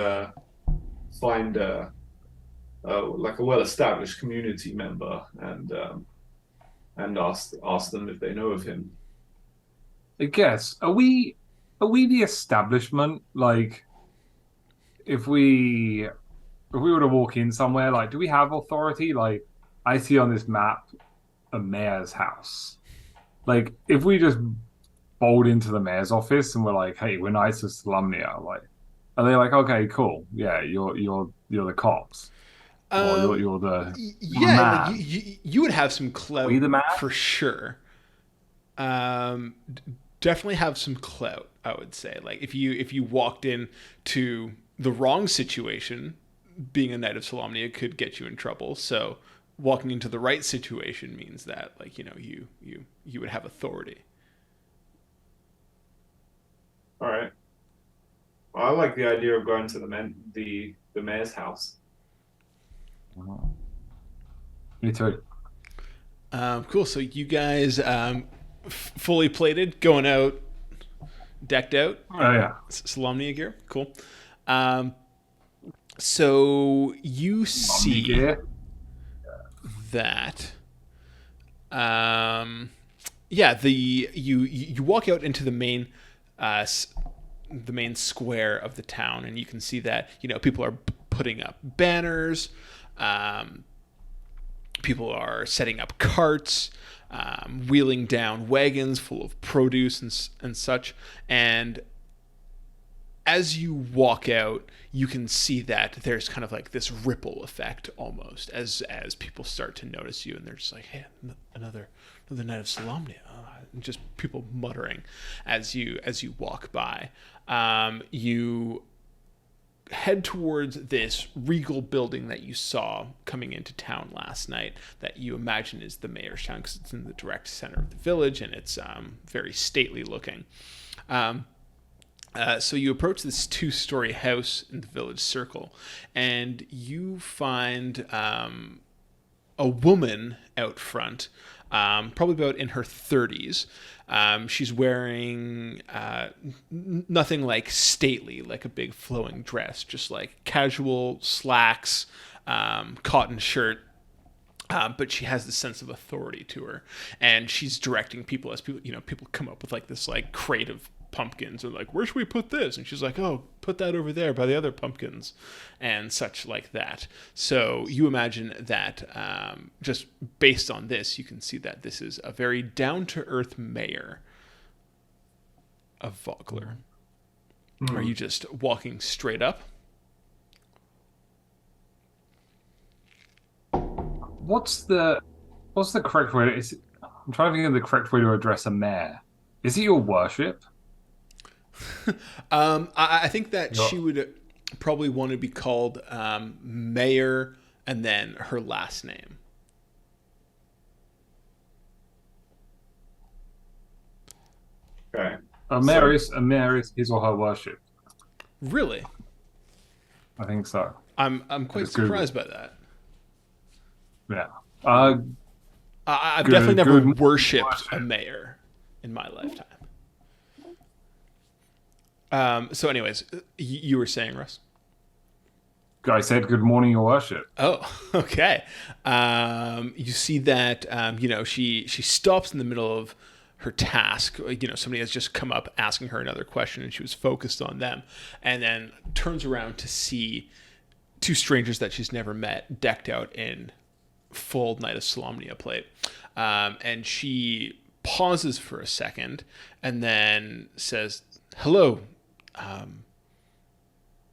find like a well-established community member and ask them if they know of him. I guess are we the establishment? Like, if we if we were to walk in somewhere, like, do we have authority? Like, I see on this map a mayor's house. Like, if we just bolt into the mayor's office and we're like, "Hey, we're nice to Slumnia," like, are they like, "Okay, cool, yeah, you're the cops, or Um, you're the yeah, like man. you would have some Are we clout the man?" for sure. Definitely have some clout, I would say. Like if you walked in to the wrong situation, being a knight of Solamnia could get you in trouble. So walking into the right situation means that, like, you would have authority. All right. Well, I like the idea of going to the mayor's house. Me too. Cool. So you guys, fully plated, going out, decked out, Oh yeah. Solamnia gear. Cool. Um, so you see Gear. that, yeah, you walk out into the main square of the town, and you can see that people are putting up banners. People are setting up carts, wheeling down wagons full of produce and such. And as you walk out, you can see that there's kind of like this ripple effect almost as people start to notice you, and they're just like, "Hey, another night of Solamnia." And just people muttering as you walk by. You head towards this regal building that you saw coming into town last night, that you imagine is the mayor's town because it's in the direct center of the village, and it's very stately looking. So you approach this two-story house in the village circle, and you find a woman out front, probably about in her 30s. She's wearing nothing like stately, like a big flowing dress, just like casual slacks, cotton shirt. But she has this sense of authority to her, and she's directing people as people come up with like this like crate of pumpkins, and like, where should we put this? And she's like, oh, put that over there by the other pumpkins, and such like that. So you imagine that, just based on this, you can see that this is a very down to earth mayor of Vogler. Are you just walking straight up? What's the correct way? I'm trying to think of the correct way to address a mayor. Is it your worship? I think that she would probably want to be called Mayor, and then her last name. Okay. A mayor is his or her worship. Really, I think so. I'm quite Just Google. surprised by that. Yeah. I've Good- definitely never good worshipped worship. a mayor in my lifetime. So, anyways, you were saying, Russ? I said, "Good morning, your worship." Oh, okay. You see that she stops in the middle of her task. Somebody has just come up asking her another question, and she was focused on them, and then turns around to see two strangers that she's never met, decked out in full Knight of Solamnia plate, and she pauses for a second, and then says, "Hello,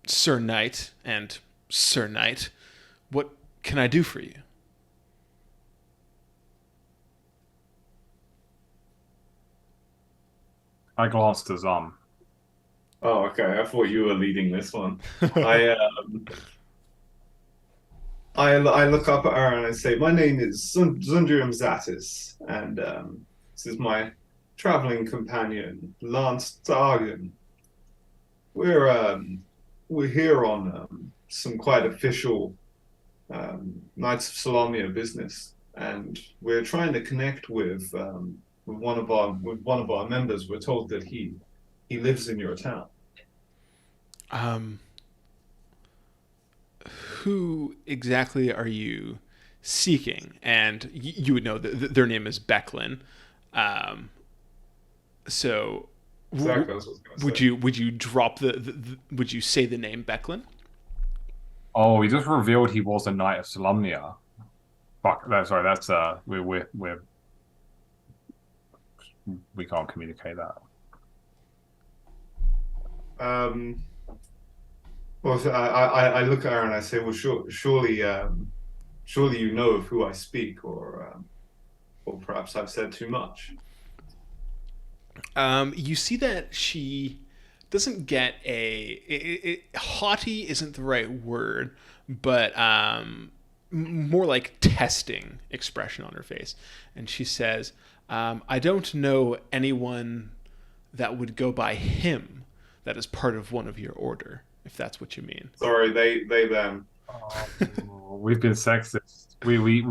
Sir Knight and Sir Knight. What can I do for you?" I glanced at Oh, okay. I thought you were leading this one. I I look up at her and I say, "My name is Xundrium Zatis, and this is my traveling companion, Lance Targan. We're here on some quite official Knights of Solamnia business, and we're trying to connect with one of our members. We're told that he lives in your town." Who exactly are you seeking? And you would know that their name is Becklin. So Exactly, that's what I was going to say. would you drop would you say the name Becklin? Oh, he just revealed he was a knight of Solamnia. Fuck. Sorry. That's we can't communicate that. Well, so I look at her and I say, well, surely you know of who I speak, or perhaps I've said too much. You see that she doesn't get haughty isn't the right word, but more like testing expression on her face. And she says, I don't know anyone that would go by him that is part of one of your order, if that's what you mean. Sorry, them. We've been sexist. We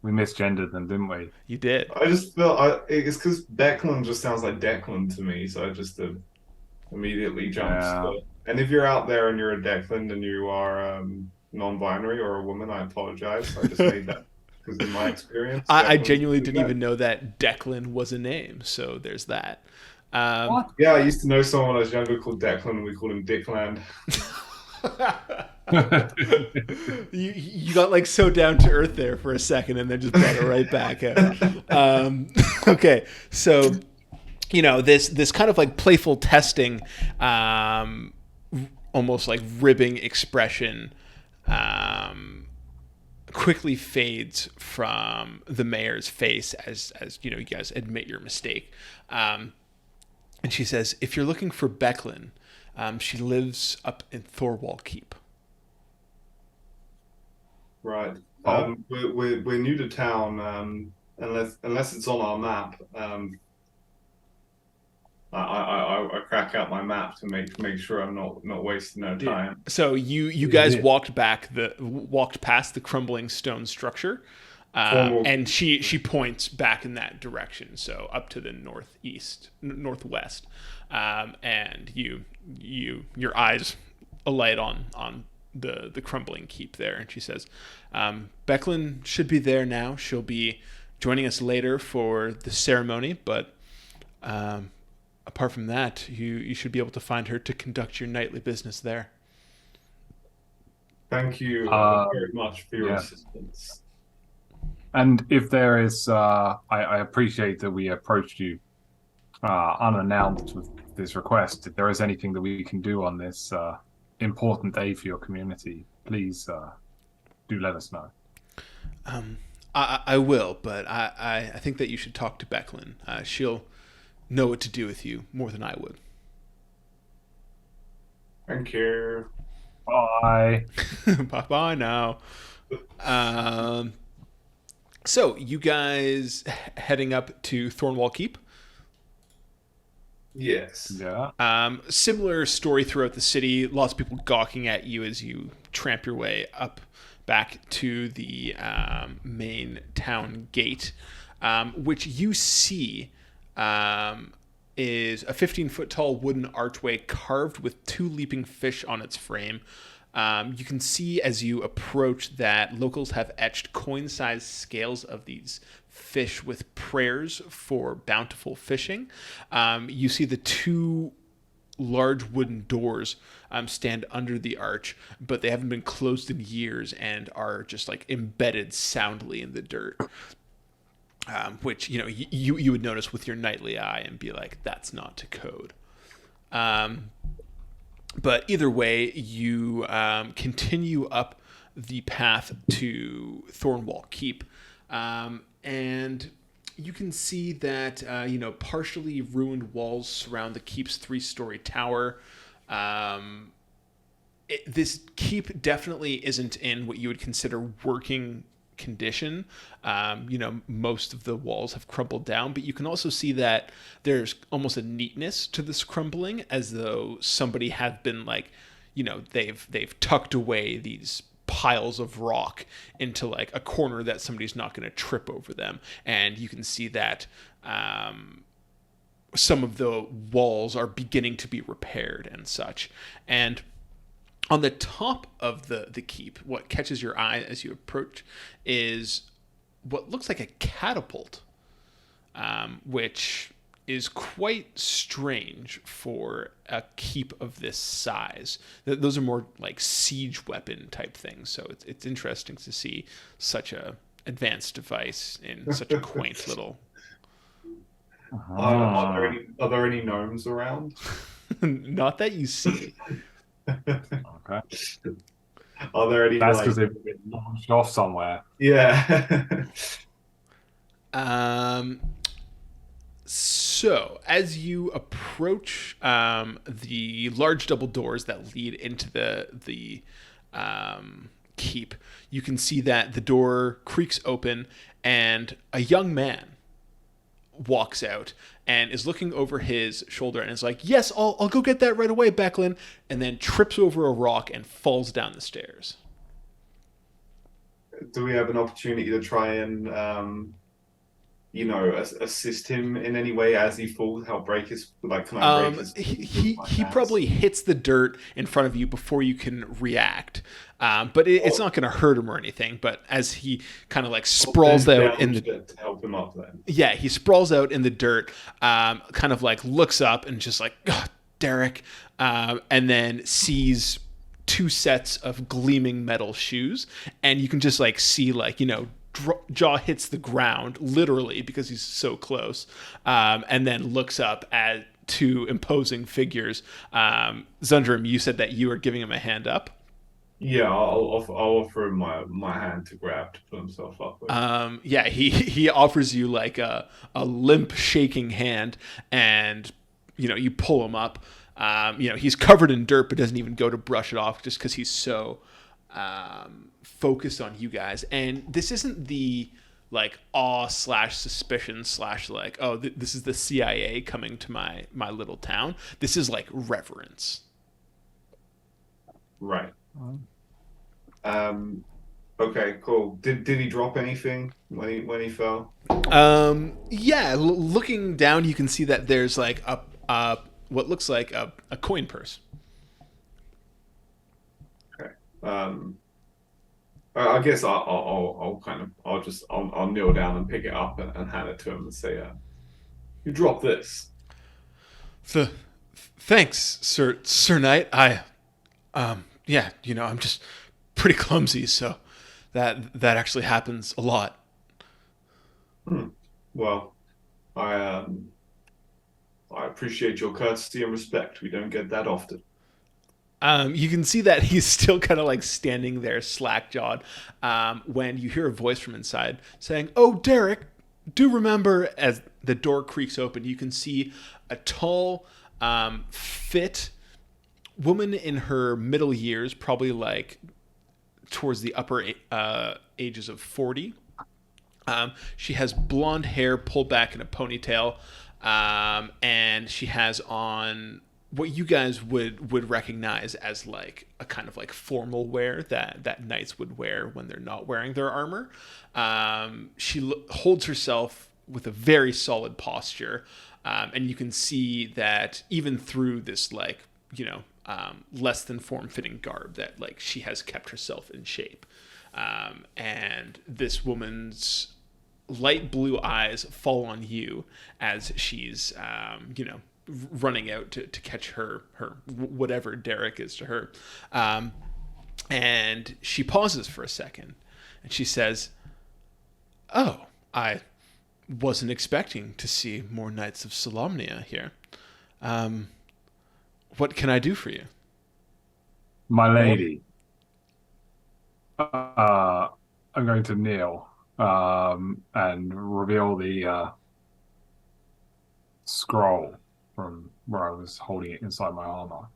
misgendered them, didn't we? You did. I just feel it's because Becklin just sounds like Declan to me, so I just immediately jumps. Yeah. And if you're out there and you're a Declan and you are non-binary or a woman, I apologize. I just made that because in my experience, I genuinely didn't even know that Declan was a name, so there's that. What? Yeah, I used to know someone when I was younger called Declan, and we called him Dickland. You got like so down to earth there for a second and then just brought it right back out. Okay, so this kind of like playful testing, almost like ribbing expression, quickly fades from the mayor's face as you guys admit your mistake, and she says, if you're looking for Becklin, she lives up in Thorwall Keep. Right. Oh. We're new to town, unless it's on our map. I crack out my map to make sure I'm not wasting no time. So you guys walked past the crumbling stone structure, and she points back in that direction, so up to the northwest, and your eyes alight on the crumbling keep there, and she says, Becklin should be there now. She'll be joining us later for the ceremony, but apart from that, you should be able to find her to conduct your nightly business there. Thank you very much for your assistance. And if there is, I appreciate that we approached you unannounced with this request. If there is anything that we can do on this important day for your community, please do let us know. I will, but I think that you should talk to Becklin. She'll know what to do with you more than I would. Thank you. Bye. Bye now. So you guys heading up to Thornwall Keep? Yes. Yeah. Similar story throughout the city. Lots of people gawking at you as you tramp your way up back to the main town gate, which you see is a 15-foot tall wooden archway carved with 2 leaping fish on its frame. You can see as you approach that locals have etched coin-sized scales of these fish with prayers for bountiful fishing. You see the 2 large wooden doors stand under the arch, but they haven't been closed in years and are just like embedded soundly in the dirt. Which you would notice with your nightly eye and be like, that's not to code. But either way, you continue up the path to Thornwall Keep, and you can see that partially ruined walls surround the keep's 3-story tower. This keep definitely isn't in what you would consider working condition. Most of the walls have crumbled down, but you can also see that there's almost a neatness to this crumbling, as though somebody had been they've tucked away these piles of rock into like a corner that somebody's not going to trip over them. And you can see that some of the walls are beginning to be repaired and such. And on the top of the keep, what catches your eye as you approach is what looks like a catapult, which is quite strange for a keep of this size. Those are more like siege weapon type things. So it's interesting to see such a advanced device in such a quaint little. Are there any gnomes around? Not that you see. Okay. Are there any That's like? because they've been launched off somewhere. Yeah. Um, So, as you approach the large double doors that lead into the keep, you can see that the door creaks open, and a young man walks out and is looking over his shoulder and is like, "Yes, I'll go get that right away, Becklin," and then trips over a rock and falls down the stairs. Do we have an opportunity to try and assist him in any way as he falls? Help break his can I break his? He probably hits the dirt in front of you before you can react, but it's not going to hurt him or anything. But as he kind of like sprawls out in the to help him up, then he sprawls out in the dirt, kind of like looks up and just like, "Ugh, Derek," and then sees two sets of gleaming metal shoes, and you can just like see like jaw hits the ground literally because he's so close, and then looks up at two imposing figures. Xundrium, you said that you were giving him a hand up. yeah, I'll offer him my hand to grab to put himself up with. He offers you like a limp shaking hand, and you pull him up. He's covered in dirt but doesn't even go to brush it off just because he's so focused on you guys. And this isn't the like awe / suspicion / like, oh, this is the CIA coming to my little town. This is like reverence. Right. Okay, cool. Did he drop anything when he fell? Looking down, you can see that there's like a what looks like a coin purse. Okay. I guess I'll kneel down and pick it up and hand it to him and say, "You drop this." Thanks, Sir Knight. I'm just pretty clumsy, so that actually happens a lot. Well, I appreciate your courtesy and respect. We don't get that often. You can see that he's still kind of like standing there slack-jawed when you hear a voice from inside saying, "Oh, Derek, do remember," as the door creaks open, you can see a tall, fit woman in her middle years, probably like towards the upper ages of 40. She has blonde hair pulled back in a ponytail, and she has on what you guys would recognize as like a kind of like formal wear that knights would wear when they're not wearing their armor. She holds herself with a very solid posture, and you can see that even through this like less than form-fitting garb that like she has kept herself in shape. And this woman's light blue eyes fall on you as she's running out to catch her whatever Derek is to her. And she pauses for a second and she says, "Oh, I wasn't expecting to see more Knights of Solamnia here. What can I do for you?" My lady, I'm going to kneel and reveal the scroll from where I was holding it inside my armor.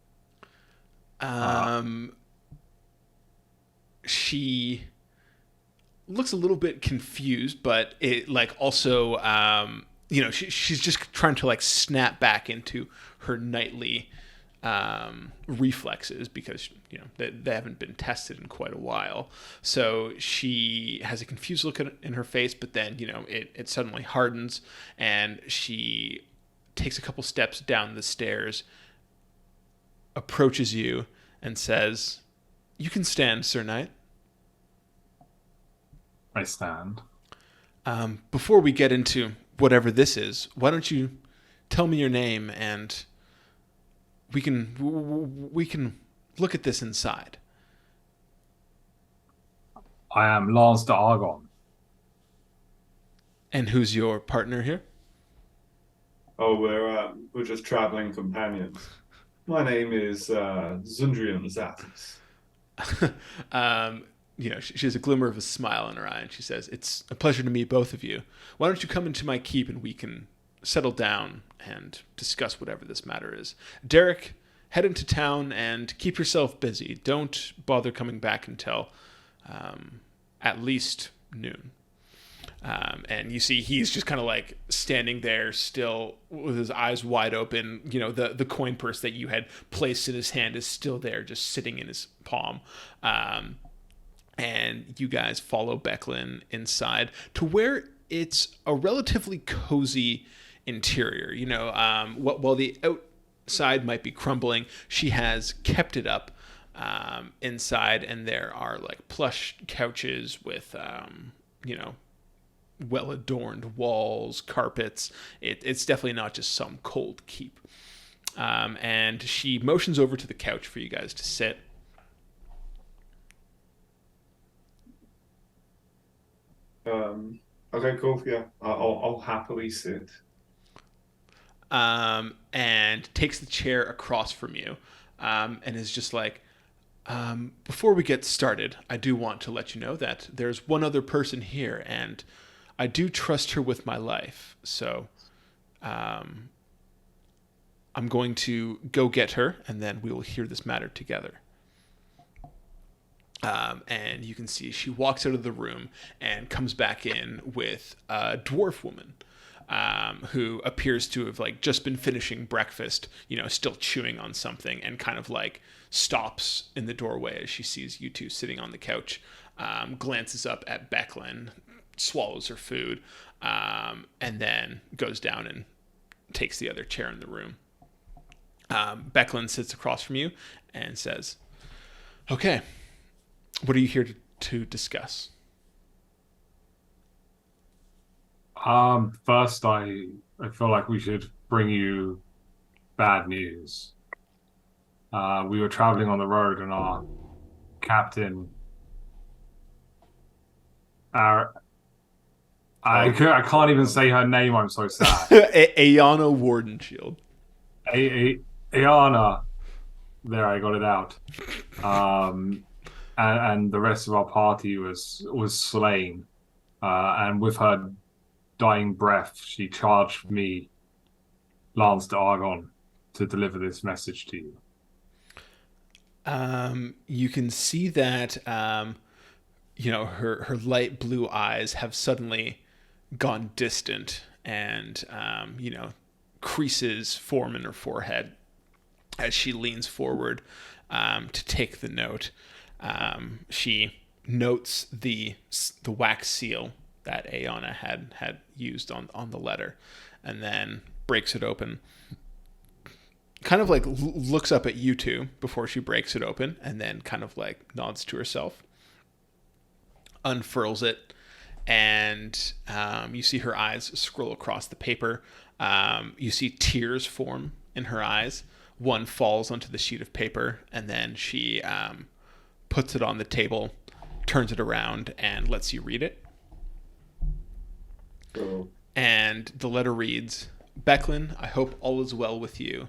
She looks a little bit confused, but it like also she's just trying to like snap back into her knightly reflexes because they haven't been tested in quite a while. So she has a confused look in her face, but then it suddenly hardens and she takes a couple steps down the stairs, approaches you, and says, "You can stand, Sir Knight." I stand. Before we get into whatever this is, why don't you tell me your name, and we can look at this inside. I am Lance de Argon. And who's your partner here? Oh, we're just traveling companions. My name is Xundrium and Lance. She has a glimmer of a smile in her eye, and she says, "It's a pleasure to meet both of you. Why don't you come into my keep and we can settle down and discuss whatever this matter is. Derek, head into town and keep yourself busy. Don't bother coming back until at least noon." And you see he's just kind of like standing there still with his eyes wide open. The coin purse that you had placed in his hand is still there, just sitting in his palm. And you guys follow Becklin inside to where it's a relatively cozy interior. While the outside might be crumbling, she has kept it up inside, and there are like plush couches with well-adorned walls, carpets. It's definitely not just some cold keep. And she motions over to the couch for you guys to sit. Okay, cool. Yeah, I'll happily sit. And takes the chair across from you, and is just like, before we get started, I do want to let you know that there's one other person here, and I do trust her with my life. So I'm going to go get her, and then we will hear this matter together. And you can see she walks out of the room and comes back in with a dwarf woman who appears to have like just been finishing breakfast, still chewing on something, and kind of like stops in the doorway as she sees you two sitting on the couch, glances up at Becklin, swallows her food, and then goes down and takes the other chair in the room. Becklin sits across from you and says, "Okay, what are you here to discuss?" First, I feel like we should bring you bad news. We were traveling on the road, and our captain, I can't even say her name. I'm so sad. Ayana Wardenshield. Ayana. There, I got it out. And the rest of our party was slain. And with her dying breath, she charged me, Lance de Argon, to deliver this message to you. You can see that her light blue eyes have suddenly gone distant, and creases form in her forehead as she leans forward to take the note. She notes the wax seal that Ayana had used on the letter, and then breaks it open. Kind of like looks up at you two before she breaks it open, and then kind of like nods to herself, unfurls it, and you see her eyes scroll across the paper. You see tears form in her eyes. One falls onto the sheet of paper, and then she puts it on the table, turns it around, and lets you read it. Cool. And the letter reads, "Becklin, I hope all is well with you.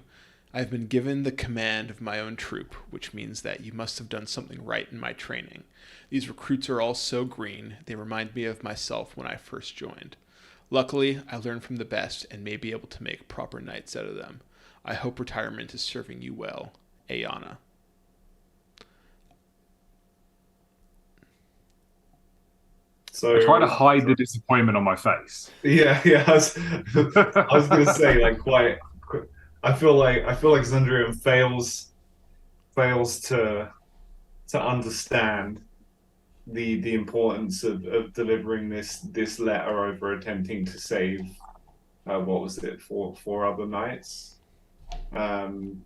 I have been given the command of my own troop, which means that you must have done something right in my training. These recruits are all so green, they remind me of myself when I first joined. Luckily, I learned from the best and may be able to make proper knights out of them. I hope retirement is serving you well. Ayana." So I try to hide the disappointment on my face. yeah. I was gonna say like quite. I feel like Xundrium fails to understand the importance of delivering this letter over attempting to save what was it, four other knights. So,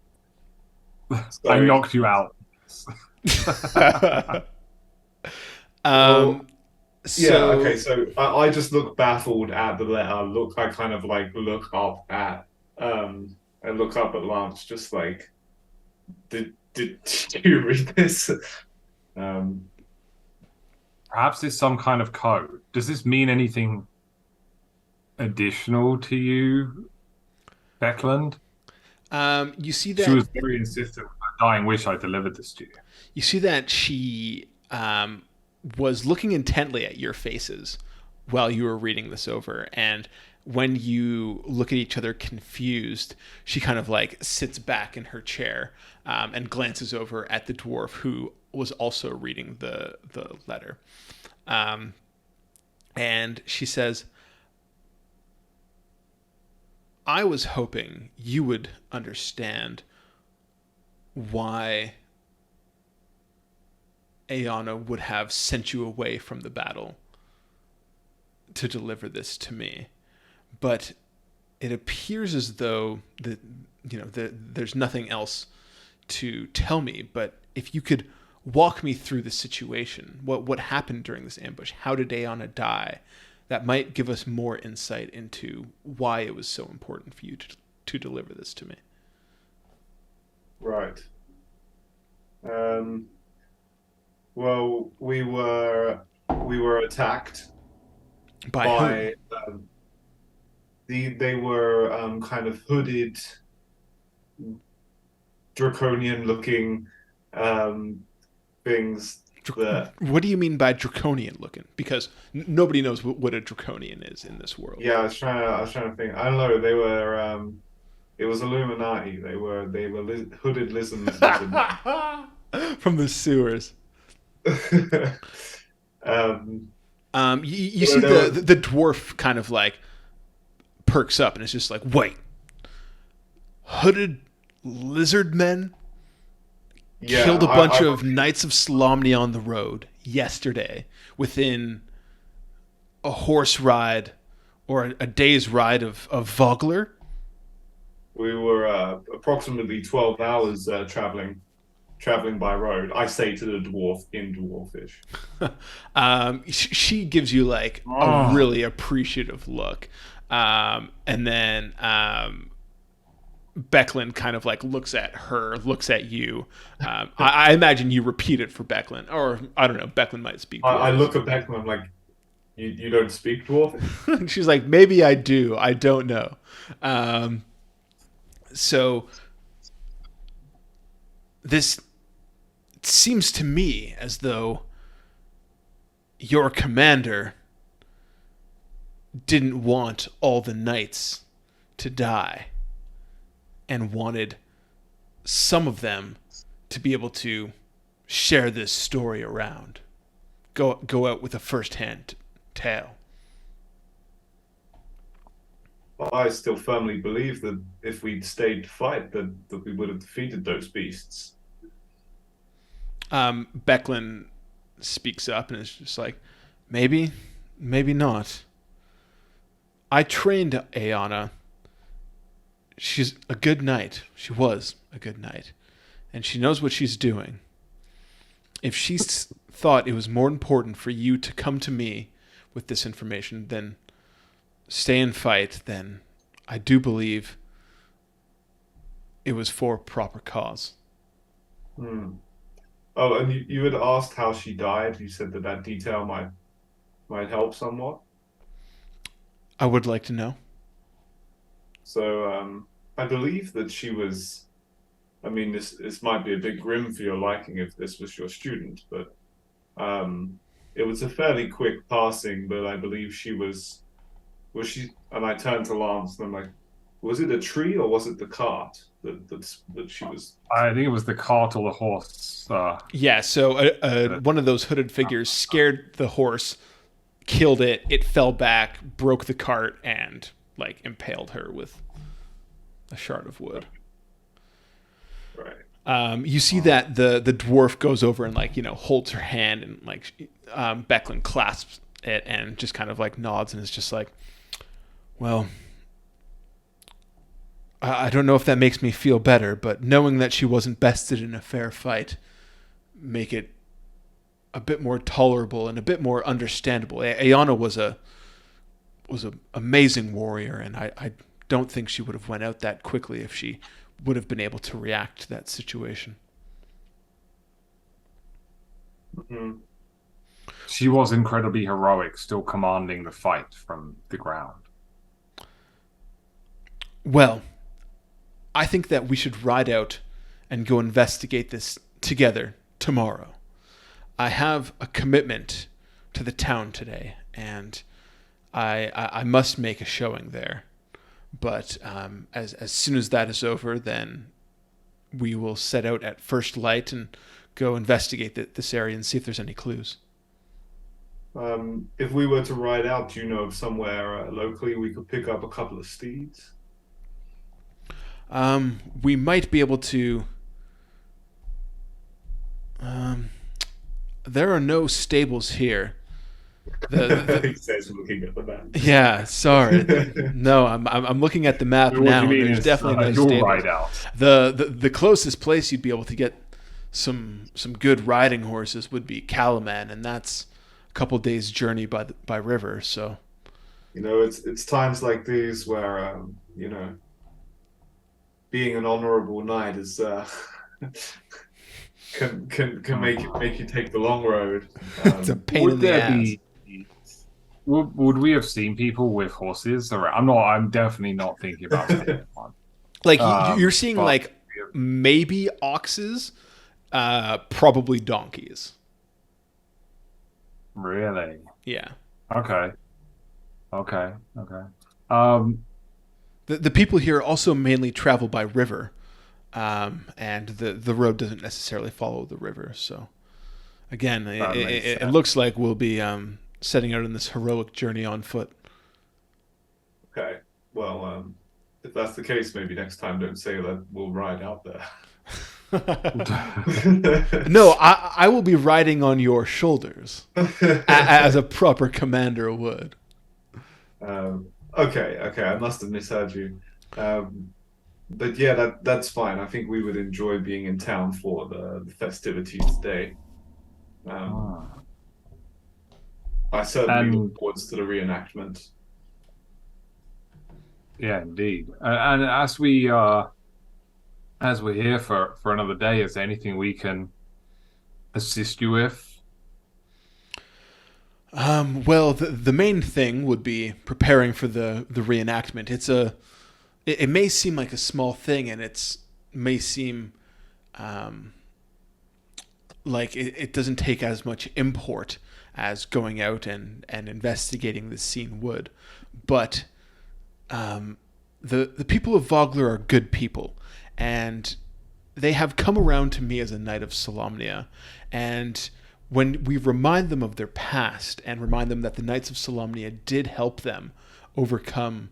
I knocked you out. Yeah, okay, so I just look baffled at the letter. I kind of like look up at I look up at Lance, just like, did you read this? Um, Perhaps it's some kind of code. Does this mean anything additional to you, Beckland? You see She that was very insistent with her dying wish I delivered this to you. she was looking intently at your faces while you were reading this over, and when you look at each other confused, she kind of like sits back in her chair and glances over at the dwarf who was also reading the letter, and she says, "I was hoping you would understand why Aeona would have sent you away from the battle to deliver this to me. But it appears as though there's nothing else to tell me. But if you could walk me through the situation, what happened during this ambush? How did Aeona die? That might give us more insight into why it was so important for you to deliver this to me." right. Well, we were attacked By by whom? they were kind of hooded, draconian-looking things that. What do you mean by draconian looking? Because nobody knows what a draconian is in this world. Yeah, I was trying to think. I don't know. They were. It was Illuminati. They were hooded lizard. From the sewers. um, You see the dwarf kind of like perks up and it's just like, wait, hooded lizard men yeah, killed a bunch I of Knights of Solamnia on the road yesterday within a horse ride or a day's ride of Vogler. we were approximately 12 hours traveling by road. I say to the dwarf in dwarfish. She gives you like a really appreciative look. And then Becklin kind of like looks at her, looks at you. I imagine you repeat it for Becklin, or I don't know. Becklin might speak. I look at Becklin. I'm like, you don't speak dwarfish? She's like, maybe I do. I don't know. So this seems to me as though your commander didn't want all the knights to die and wanted some of them to be able to share this story around. Go out with a first-hand tale. I still firmly believe that if we'd stayed to fight, that we would have defeated those beasts. Becklin speaks up and is just like, maybe not. I trained Aeona. She's a good knight. She was a good knight. And she knows what she's doing. If she thought it was more important for you to come to me with this information than stay and fight, then I do believe it was for a proper cause. Hmm. Oh, and you had asked how she died. You said that detail might help somewhat. I would like to know. So I believe that she was. I mean, this might be a bit grim for your liking if this was your student, but it was a fairly quick passing. But I believe she was. Was she? And I turned to Lance and I'm like, was it a tree or was it the cart that she was? I think it was the cart or the horse. Yeah, so one of those hooded figures scared the horse, killed it, it fell back, broke the cart, and like impaled her with a shard of wood. Right. You see that the dwarf goes over and like, holds her hand and like Becklin clasps it and just kind of like nods and is just like, well, I don't know if that makes me feel better, but knowing that she wasn't bested in a fair fight make it a bit more tolerable and a bit more understandable. Aeona was a amazing warrior, and I don't think she would have went out that quickly if she would have been able to react to that situation. Mhm. She was incredibly heroic, still commanding the fight from the ground. Well, I think that we should ride out and go investigate this together tomorrow. I have a commitment to the town today, and I must make a showing there. But as soon as that is over, then we will set out at first light and go investigate this area and see if there's any clues. If we were to ride out, do you know of somewhere locally we could pick up a couple of steeds? We might be able to. There are no stables here. He says, looking at the map. Yeah, sorry. No, I'm looking at the map What now. do you mean? There's definitely no you'll stables. ride out. The closest place you'd be able to get some good riding horses would be Calaman, and that's a couple days' journey by river. So It's times like these where being an honorable knight is can make you take the long road. it's a pain in the ass. Would we have seen people with horses around? I'm definitely not thinking about taking one. Like you're seeing but- like maybe oxes, probably donkeys. Really? Yeah. Okay. The people here also mainly travel by river, and the road doesn't necessarily follow the river. So, again, it looks like we'll be setting out on this heroic journey on foot. Okay. Well, if that's the case, maybe next time don't say that we'll ride out there. No, I will be riding on your shoulders, as a proper commander would. Okay, I must have misheard you. But yeah, that's fine. I think we would enjoy being in town for the festivities today. I certainly look forward to the reenactment. Yeah, indeed. And as we're here for another day, is there anything we can assist you with? Well, the main thing would be preparing for the reenactment. It may seem like a small thing, and may seem like it doesn't take as much import as going out and investigating the scene would. But the people of Vogler are good people, and they have come around to me as a knight of Solamnia, and when we remind them of their past and remind them that the Knights of Solamnia did help them overcome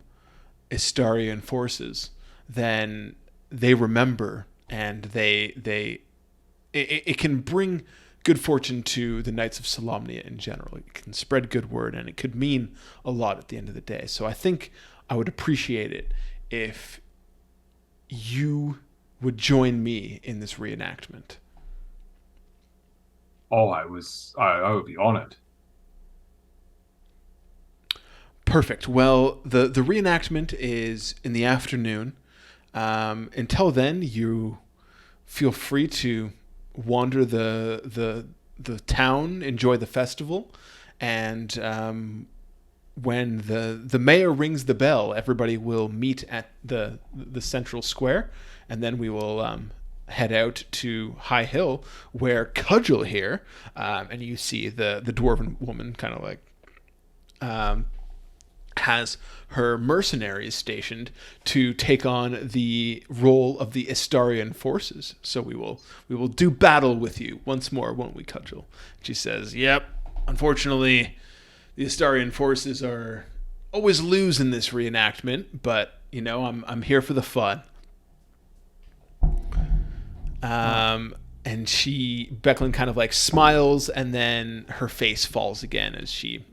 Istarian forces, then they remember, and it can bring good fortune to the Knights of Solamnia in general. It can spread good word, and it could mean a lot at the end of the day. So I think I would appreciate it if you would join me in this reenactment. Oh, I would be honored. Perfect. Well, the reenactment is in the afternoon. Until then, you feel free to wander the town, enjoy the festival, and when the mayor rings the bell, everybody will meet at the central square, and then we will head out to High Hill, where Cudgel here, and you see the dwarven woman kind of like has her mercenaries stationed to take on the role of the Istarian forces. So we will do battle with you once more, won't we, Cudgel? She says, "Yep. Unfortunately, the Istarian forces are always lose in this reenactment, but I'm here for the fun." And Becklin kind of like smiles, and then her face falls again as she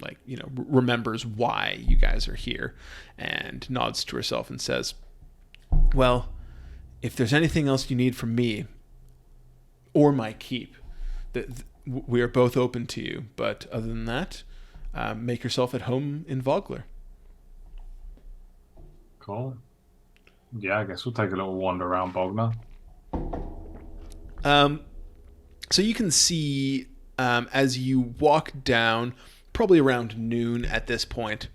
remembers why you guys are here, and nods to herself and says, "Well, if there's anything else you need from me or my keep, we are both open to you. But other than that, make yourself at home in Vogler." Cool. Yeah, I guess we'll take a little wander around Bogner. Um, so you can see as you walk down, probably around noon at this point,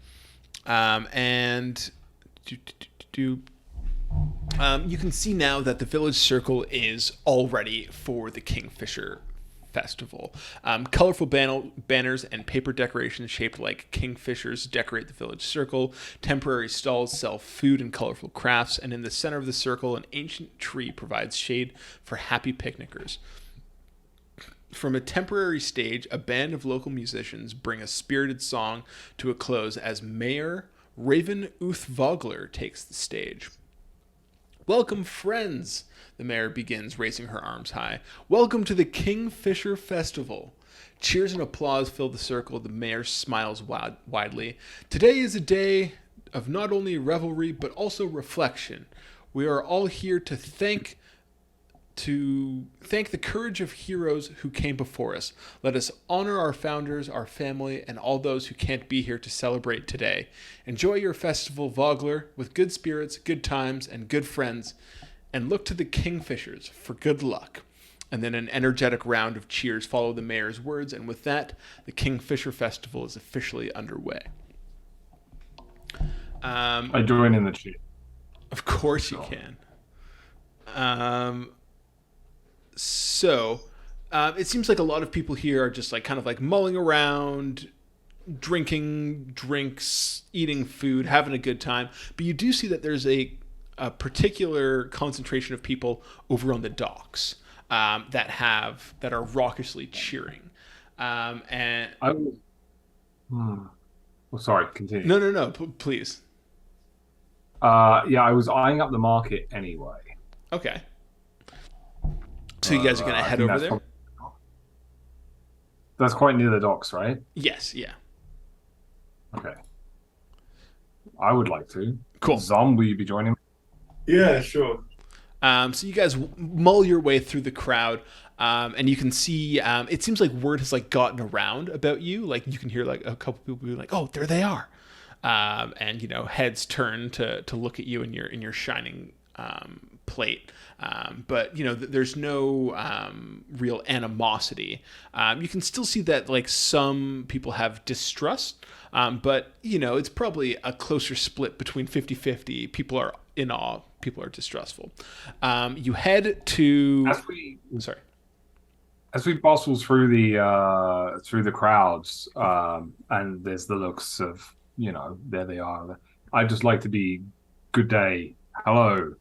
and you can see now that the village circle is all ready for the Kingfisher Festival. Colorful banners and paper decorations shaped like kingfishers decorate the village circle. Temporary stalls sell food and colorful crafts, and in the center of the circle, an ancient tree provides shade for happy picnickers. From a temporary stage, a band of local musicians bring a spirited song to a close as Mayor Raven Vogler takes the stage. Welcome, friends, the mayor begins, raising her arms high. Welcome to the Kingfisher Festival. Cheers and applause fill the circle. The mayor smiles widely. Today is a day of not only revelry, but also reflection. We are all here to thank the courage of heroes who came before us. Let us honor our founders, our family, and all those who can't be here to celebrate today. Enjoy your festival, Vogler, with good spirits, good times, and good friends, and look to the Kingfishers for good luck. And then an energetic round of cheers follow the mayor's words, and with that, the Kingfisher Festival is officially underway. I join in the cheer. Of course you can. So, it seems like a lot of people here are just like kind of like mulling around, drinking drinks, eating food, having a good time. But you do see that there's a particular concentration of people over on the docks that are raucously cheering. And I was. Oh, sorry, continue. No, please. Yeah, I was eyeing up the market anyway. Okay. So you guys are gonna head over there? That's quite near the docks, right? Yes, yeah. Okay. I would like to. Cool. Zom, will you be joining me? Yeah, sure. So you guys mull your way through the crowd, and you can see. It seems like word has like gotten around about you. Like you can hear like a couple people being like, "Oh, there they are," and heads turn to look at you in your shining plate. But there's no real animosity. You can still see that like some people have distrust, but it's probably a closer split between 50-50. People are in awe, people are distrustful. You head to as we bustle through the crowds, and there's the looks of there they are. I'd just like to be good day, hello.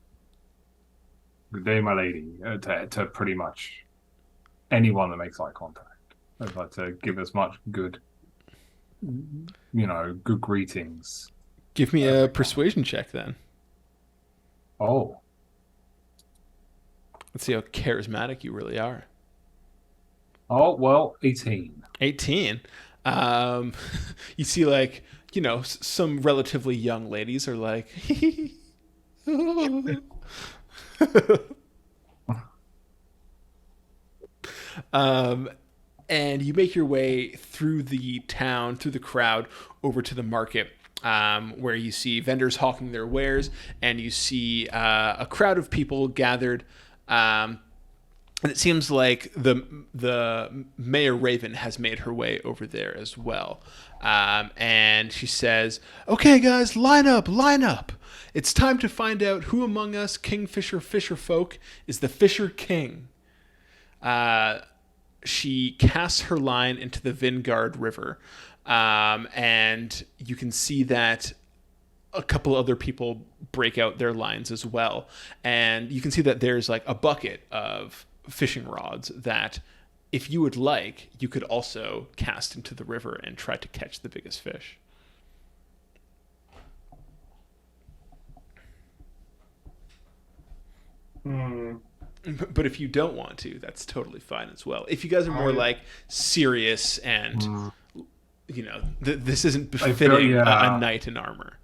Good day, my lady, to pretty much anyone that makes eye contact. I'd like to give as much good greetings. Give me a persuasion check then. Oh. Let's see how charismatic you really are. Oh, well, 18. 18. You see like, some relatively young ladies are like, and you make your way through the town, through the crowd, over to the market, where you see vendors hawking their wares, and you see a crowd of people gathered. And it seems like the Mayor Raven has made her way over there as well. And she says, "Okay, guys, line up. It's time to find out who among us Kingfisher fisherfolk is the Fisher King." She casts her line into the Vingard River, and you can see that a couple other people break out their lines as well. And you can see that there's like a bucket of fishing rods that, if you would like, you could also cast into the river and try to catch the biggest fish. But if you don't want to, that's totally fine as well. If you guys are more like serious and this isn't befitting a knight in armor.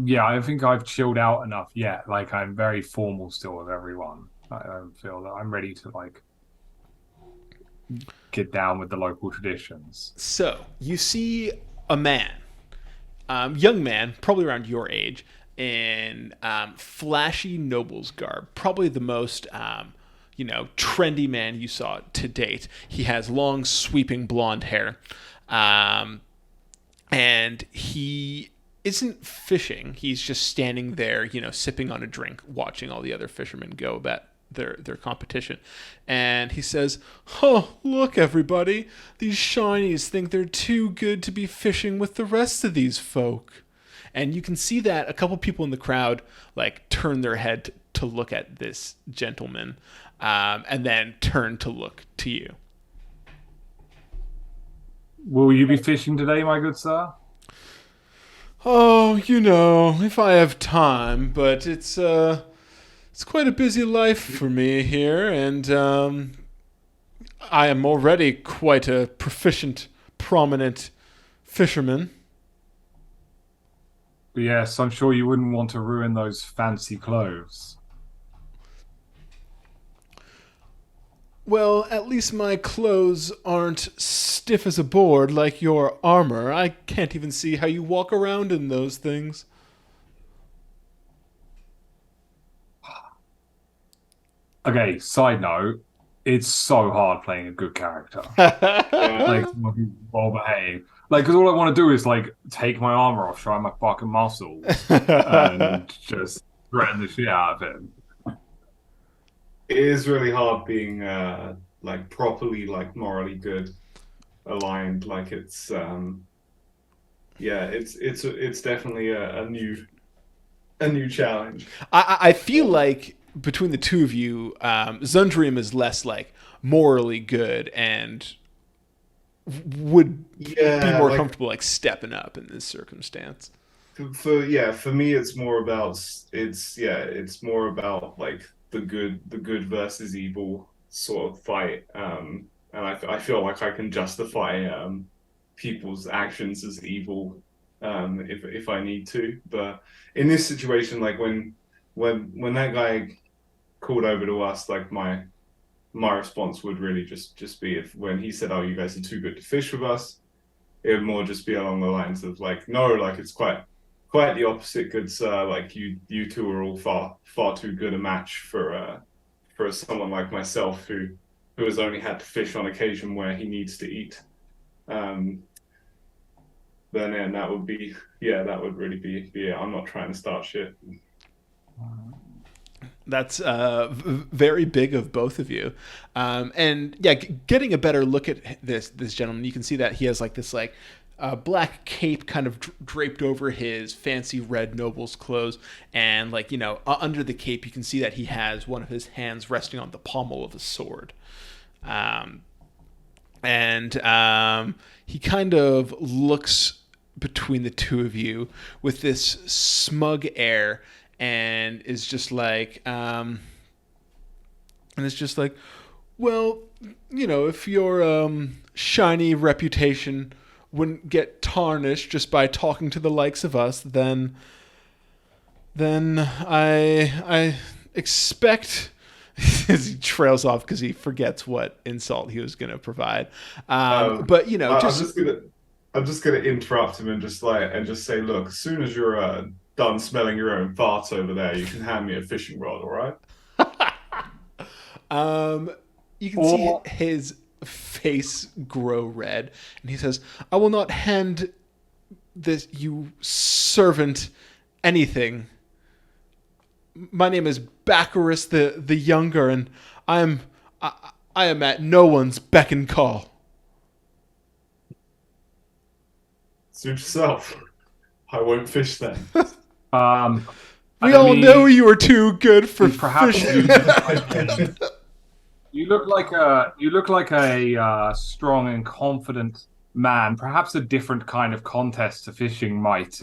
Yeah, I think I've chilled out enough yet. Like, I'm very formal still with everyone. I don't feel that I'm ready to like get down with the local traditions. So you see a man, young man, probably around your age, in flashy noble's garb, probably the most trendy man you saw to date. He has long, sweeping blonde hair, and he isn't fishing. He's just standing there, sipping on a drink, watching all the other fishermen go about their competition. And he says, "Oh, look, everybody. These shinies think they're too good to be fishing with the rest of these folk." And you can see that a couple people in the crowd turn their head to look at this gentleman, and then turn to look to you. Will you be fishing today, my good sir? "Oh, if I have time, but it's quite a busy life for me here, and I am already quite a proficient, prominent fisherman." Yes, I'm sure you wouldn't want to ruin those fancy clothes. "Well, at least my clothes aren't stiff as a board like your armor. I can't even see how you walk around in those things." Okay, side note, it's so hard playing a good character. Well behaved. Because all I want to do is take my armor off, show my fucking muscles, and just threaten the shit out of him. It is really hard being properly morally good, aligned. It's it's definitely a new challenge. I feel like between the two of you, Xundrium is less morally good and would be more comfortable stepping up in this circumstance. For me, it's more about the good versus evil sort of fight, and I feel like I can justify people's actions as evil if I need to. But in this situation, when that guy called over to us, my response would really just be when he said, "Oh, you guys are too good to fish with us," it would more just be along the lines of "No, it's quite the opposite, good sir. You two are all far too good a match for someone like myself who has only had to fish on occasion where he needs to eat." Then that would be that would really be it. I'm not trying to start shit. That's very big of both of you, and getting a better look at this gentleman, you can see that he has this black cape kind of draped over his fancy red noble's clothes, and under the cape you can see that he has one of his hands resting on the pommel of a sword, and he kind of looks between the two of you with this smug air, and is just "Well, if your shiny reputation wouldn't get tarnished just by talking to the likes of us, then I expect," as he trails off because he forgets what insult he was going to provide. But I'm just gonna interrupt him and just say, "Look, as soon as you're done smelling your own farts over there, you can hand me a fishing rod, all right?" You can see his face grow red, and he says, "I will not hand this you servant anything. My name is Bacchus the Younger, and I am at no one's beck and call." Suit yourself. I won't fish then. We all know you are too good for fishing. You look like a strong and confident man. Perhaps a different kind of contest to fishing might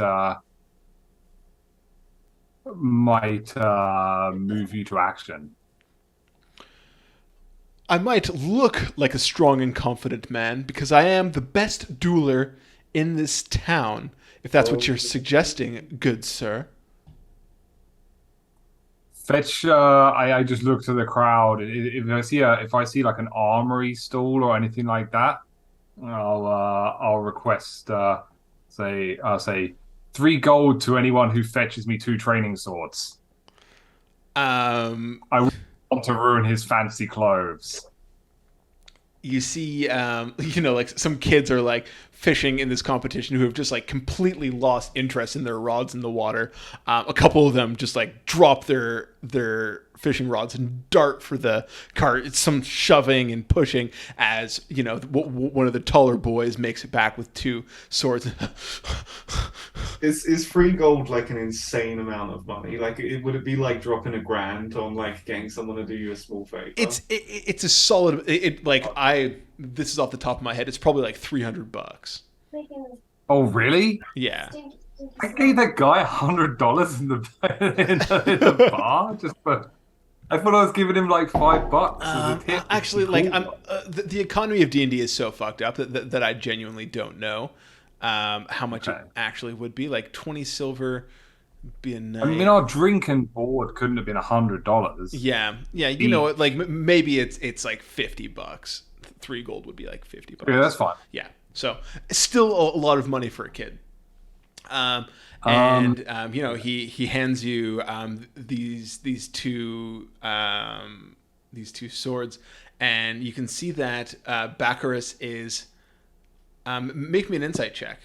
move you to action. "I might look like a strong and confident man because I am the best dueler in this town, if that's what you're suggesting, good sir." Fetch. I just look to the crowd. If I see an armory stall or anything like that, I'll request. Say 3 gold to anyone who fetches me 2 training swords. Um, I want to ruin his fancy clothes. you see, like some kids are like fishing in this competition who have just like completely lost interest in their rods in the water. A couple of them just like drop their fishing rods and dart for the cart. It's some shoving and pushing as one of the taller boys makes it back with 2 swords. Is 3 gold like an insane amount of money? Like, would it be like dropping a grand on like getting someone to do you a small favor? It's a solid. This is off the top of my head. It's probably like $300. Oh, really? Yeah. I gave that guy $100 in the bar just for. I thought I was giving him like $5 as a tip. Actually, like the economy of D&D is so fucked up that I genuinely don't know how much it actually would be. Like 20 silver would be a night. I mean, our drink and board couldn't have been $100. Yeah. You know what? Like maybe it's like $50. 3 gold would be like $50. Yeah, that's fine. Yeah. So it's still a lot of money for a kid. He hands you these two swords, and you can see that Bacchus is. Make me an insight check.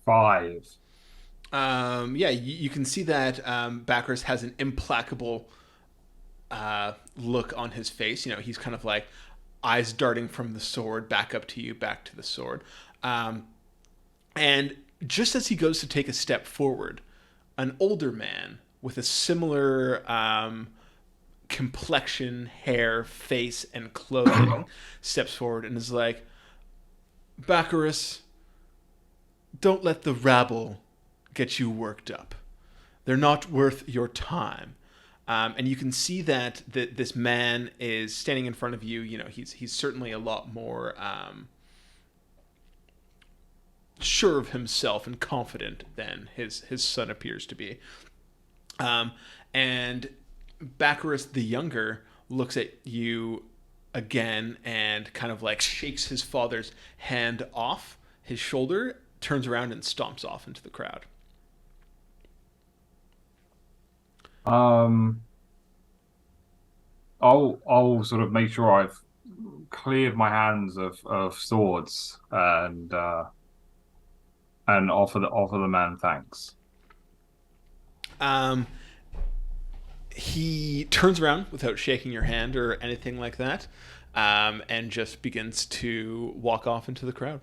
Five. You can see that Bacchus has an implacable look on his face. He's kind of like eyes darting from the sword back up to you, back to the sword. And just as he goes to take a step forward, an older man with a similar complexion, hair, face, and clothing steps forward and is like, Bacchus, don't let the rabble get you worked up. They're not worth your time. And you can see that this man is standing in front of you. He's certainly a lot more sure of himself and confident than his son appears to be. And Bacchus the younger looks at you again and kind of like shakes his father's hand off his shoulder, turns around and stomps off into the crowd. I'll sort of make sure I've cleared my hands of swords and offer the man thanks. He turns around without shaking your hand or anything like that, and just begins to walk off into the crowd.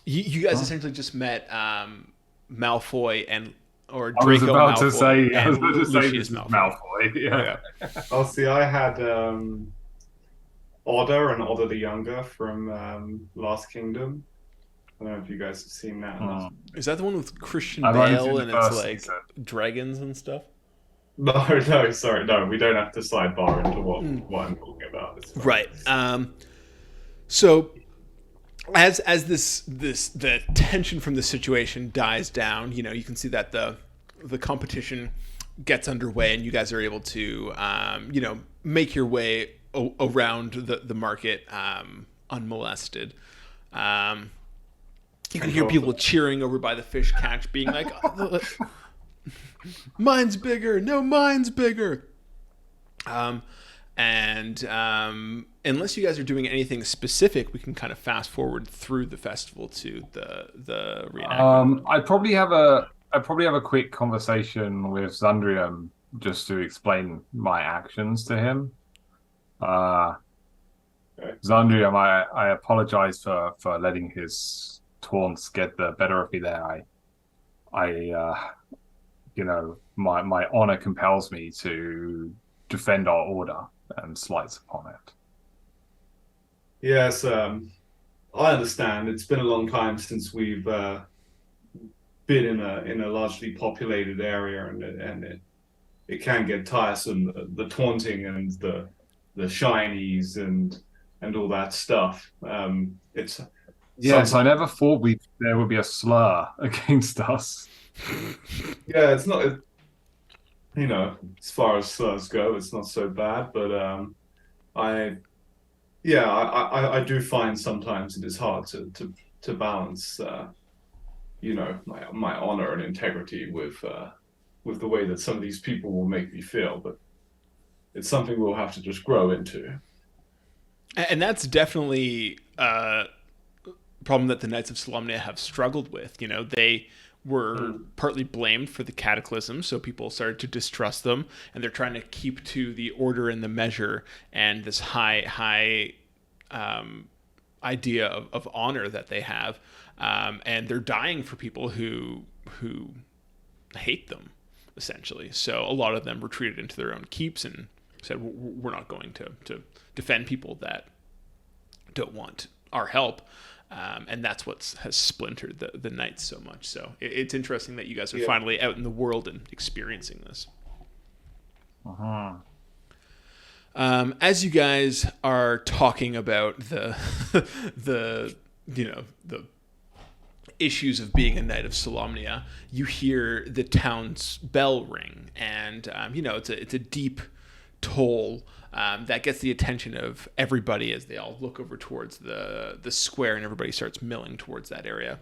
You guys essentially just met Malfoy or Draco Malfoy. I was about to say Lucius Malfoy. Yeah. Oh, see, I had Otter and Otter the Younger from Last Kingdom. I don't know if you guys have seen that. Is that the one with Christian I've only seen Bale the and it's first like season. dragons and stuff? No, sorry, no, we don't have to sidebar into what I'm talking about. It's fine. Right. So as the tension from the situation dies down, you can see that the competition gets underway and you guys are able to make your way around the market unmolested. You can hear people cheering over by the fish catch, being like, mine's bigger, no, mine's bigger. Unless you guys are doing anything specific, we can kind of fast forward through the festival to the reenactment. I'd probably have a quick conversation with Xundrium just to explain my actions to him. Xundrium, I apologize for letting his taunts get the better of me there. My honor compels me to defend our order and slights upon it. Yes, I understand. It's been a long time since we've been in a largely populated area, and it can get tiresome. The taunting and the shinies and all that stuff. Yes, I never thought there would be a slur against us. Yeah, it's not. As far as slurs go, it's not so bad. But I yeah, I do find sometimes it is hard to balance, my honor and integrity with the way that some of these people will make me feel, but it's something we'll have to just grow into. And that's definitely a problem that the Knights of Solamnia have struggled with. You know, they were Mm. partly blamed for the cataclysm, so people started to distrust them, and they're trying to keep to the order and the measure and this high idea of honor that they have, and they're dying for people who hate them, essentially. So a lot of them retreated into their own keeps and said, "We're not going to defend people that don't want our help." And that's what has splintered the Knights so much. So it's interesting that you guys are Yeah. finally out in the world and experiencing this. Uh-huh. As you guys are talking about the the issues of being a Knight of Solamnia, you hear the town's bell ring, and it's a deep toll that gets the attention of everybody as they all look over towards the square, and everybody starts milling towards that area.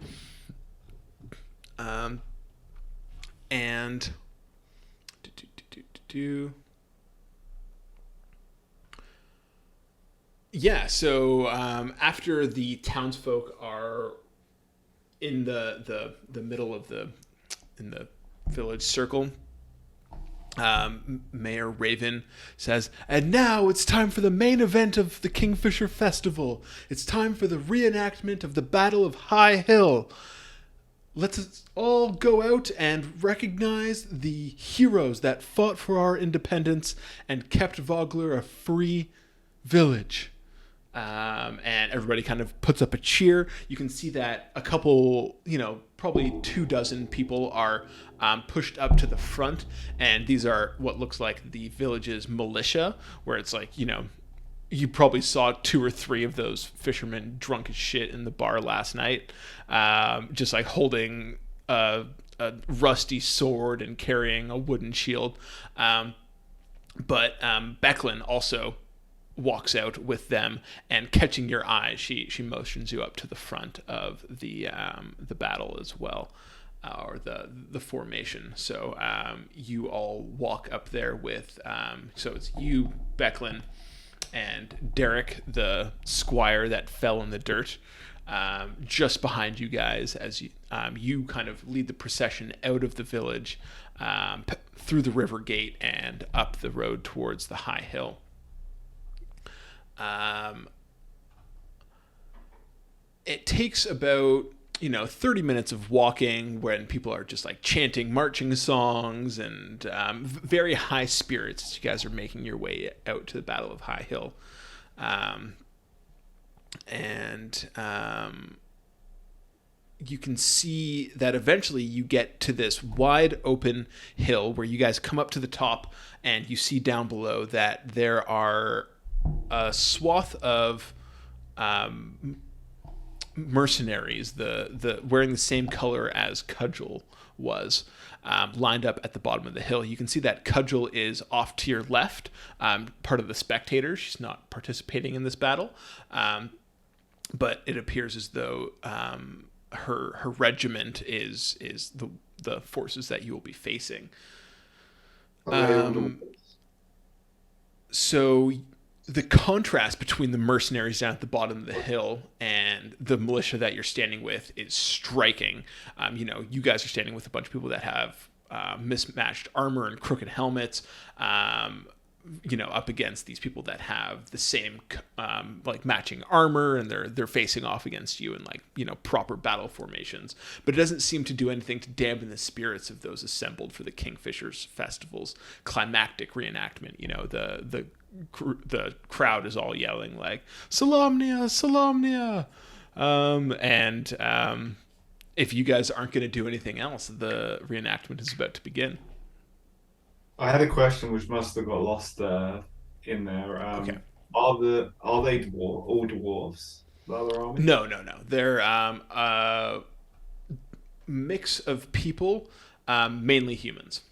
And yeah, so after the townsfolk are in the middle of the village circle, Mayor Raven says, "And now it's time for the main event of the Kingfisher Festival. It's time for the reenactment of the Battle of High Hill. Let's all go out and recognize the heroes that fought for our independence and kept Vogler a free village." And everybody kind of puts up a cheer. You can see that a couple, probably 24 people are pushed up to the front, and these are what looks like the village's militia, where it's like, you probably saw 2 or 3 of those fishermen drunk as shit in the bar last night, just like holding a rusty sword and carrying a wooden shield. But Becklin also walks out with them, and catching your eye, she motions you up to the front of the battle as well, or the formation. So you all walk up there with so it's you, Becklin, and Derek, the squire that fell in the dirt, just behind you guys as you kind of lead the procession out of the village, through the river gate and up the road towards the high hill. It takes about 30 minutes of walking when people are just like chanting marching songs and very high spirits as you guys are making your way out to the Battle of High Hill. And you can see that eventually you get to this wide open hill where you guys come up to the top, and you see down below that there are a swath of mercenaries, the wearing the same color as Cudgel was, lined up at the bottom of the hill. You can see that Cudgel is off to your left, part of the spectators. She's not participating in this battle, but it appears as though her regiment is the forces that you will be facing. So the contrast between the mercenaries down at the bottom of the hill and the militia that you're standing with is striking. You guys are standing with a bunch of people that have mismatched armor and crooked helmets, up against these people that have the same matching armor, and they're facing off against you in proper battle formations. But it doesn't seem to do anything to dampen the spirits of those assembled for the Kingfisher's Festival's climactic reenactment. The crowd is all yelling like "Solamnia, Solamnia," and if you guys aren't going to do anything else, the reenactment is about to begin. I had a question which must have got lost in there. Okay. Are they all dwarves? The other army? No. They're a mix of people, mainly humans.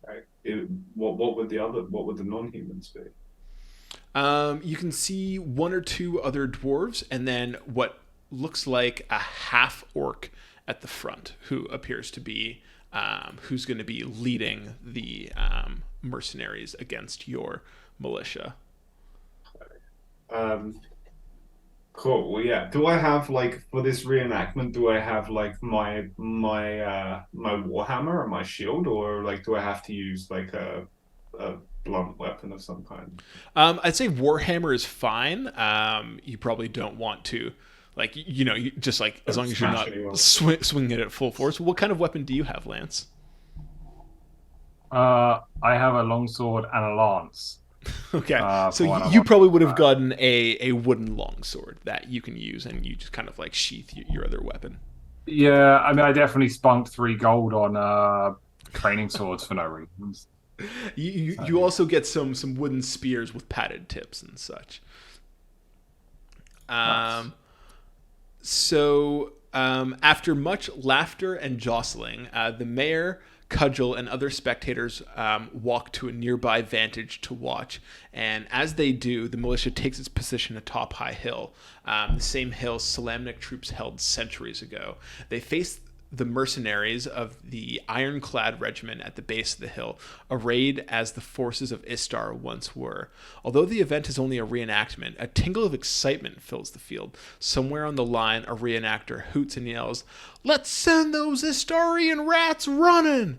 Right. What would the non-humans be? You can see one or two other dwarves, and then what looks like a half orc at the front, who appears to be who's going to be leading the mercenaries against your militia. Cool. Well, yeah. Do I have like for this reenactment? Do I have like my warhammer or my shield, or like do I have to use like a blunt weapon of some kind? I'd say Warhammer is fine. You probably don't want to, like, you just like as long as you're Smash not anyone. swinging it at full force. What kind of weapon do you have, Lance? I have a longsword and a lance. Okay, so for when I'm you on probably would have combat. gotten a wooden longsword that you can use, and you just kind of like sheath your other weapon. Yeah, I mean, I definitely spunked 3 gold on training swords for no reason. You also get some wooden spears with padded tips and such. Nice. After much laughter and jostling, the mayor, Cudgel, and other spectators walk to a nearby vantage to watch. And as they do, the militia takes its position atop High Hill, the same hill Salamnic troops held centuries ago. They face the mercenaries of the ironclad regiment at the base of the hill, arrayed as the forces of Istar once were. Although the event is only a reenactment, a tingle of excitement fills the field. Somewhere on the line, a reenactor hoots and yells, "Let's send those Istarian rats running!"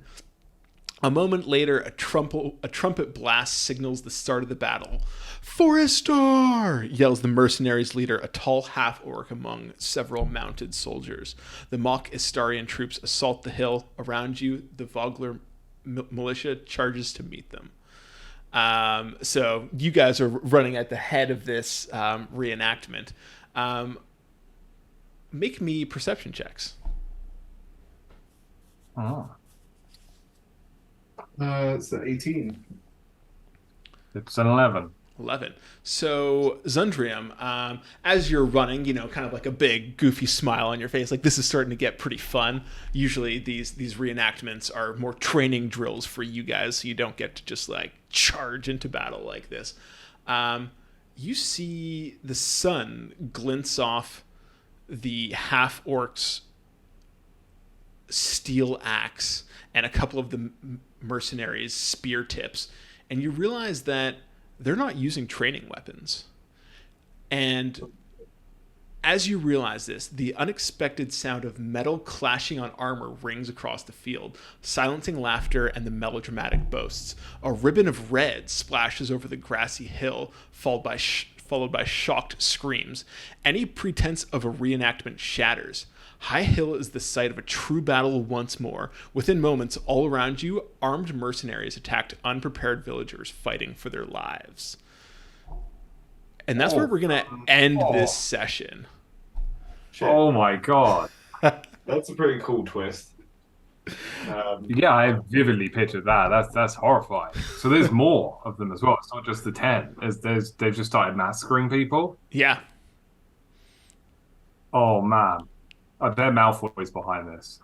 A moment later, a trumpet blast signals the start of the battle. "For Istar!" yells the mercenaries' leader, a tall half-orc among several mounted soldiers. The mock Istarian troops assault the hill. Around you, the Vogler militia charges to meet them. So you guys are running at the head of this reenactment. Make me perception checks. Oh, It's 18. it's an 11. 11. So Xundrium, as you're running, kind of like a big goofy smile on your face, like this is starting to get pretty fun. Usually these reenactments are more training drills for you guys, so you don't get to just like charge into battle like this. You see the sun glints off the half orc's steel axe and a couple of the mercenaries' spear tips, and you realize that they're not using training weapons. And as you realize this, the unexpected sound of metal clashing on armor rings across the field, silencing laughter and the melodramatic boasts. A ribbon of red splashes over the grassy hill, followed by shocked screams. Any pretense of a reenactment shatters. High Hill is the site of a true battle once more. Within moments, all around you, armed mercenaries attacked unprepared villagers fighting for their lives. And that's where we're going to end this session. Shit. Oh my god. That's a pretty cool twist. Yeah, I vividly pictured that. That's horrifying. So there's more of them as well. It's not just the 10. They've just started massacring people. Yeah. Oh man. I bet Malfoy's behind this.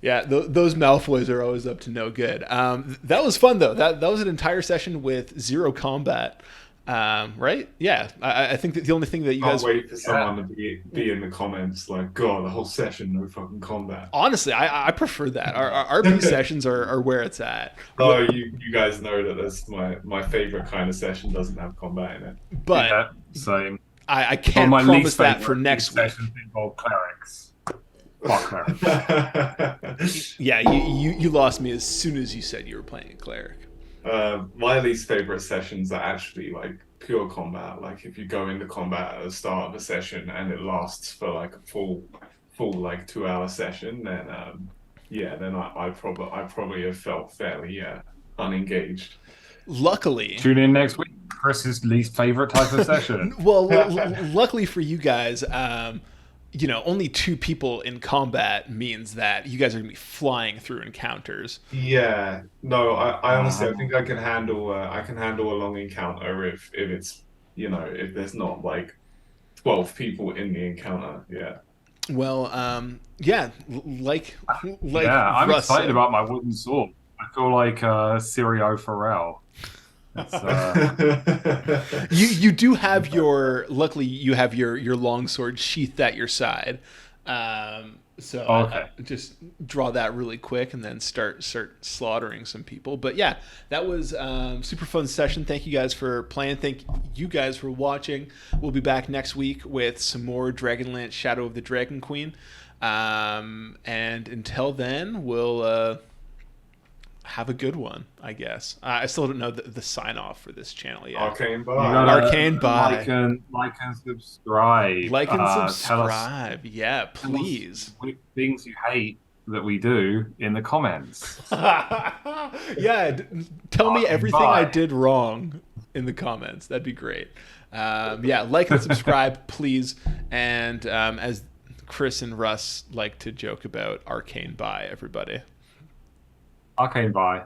Yeah, those Malfoys are always up to no good. That was fun, though. That was an entire session with 0 combat. Right? Yeah. I think that the only thing that you Can't guys... wait for someone to be in the comments like, God, the whole session, no fucking combat. Honestly, I prefer that. Our RP sessions are where it's at. Oh, you guys know that that's my favorite kind of session, doesn't have combat in it. But Yeah, same. I can't my promise least that favorite for next week. sessions involve clerics. Fuck clerics. Yeah, you lost me as soon as you said you were playing a cleric. My least favorite sessions are actually like pure combat. Like if you go into combat at the start of a session and it lasts for like a full like 2-hour session, then then I probably have felt fairly unengaged. Luckily, Tune in next week. Chris's least favorite type of session. well, luckily for you guys, only 2 people in combat means that you guys are gonna be flying through encounters. Yeah, no, I honestly I think I can handle a long encounter if it's if there's not like 12 people in the encounter. Yeah. Well, like Yeah, I'm Russ excited said. about my wooden sword. I feel like Sirio Pharrell. It's, You do have your luckily you have your longsword sheathed at your side. So Okay. I just draw that really quick and then start slaughtering some people. But yeah, that was super fun session. Thank you guys for playing. Thank you guys for watching. We'll be back next week with some more Dragonlance Shadow of the Dragon Queen. And until then, we'll have a good one, I guess. I still don't know the sign off for this channel yet. Arcane You Bar. gotta Arcane bye. like and subscribe. Like and Tell us subscribe. Yeah, please. what things you hate that we do in the comments. Yeah, tell me everything I did wrong in the comments. That'd be great. Yeah, like and subscribe, please. And as Chris and Russ like to joke about, Arcane bye, everybody. Arcane bye.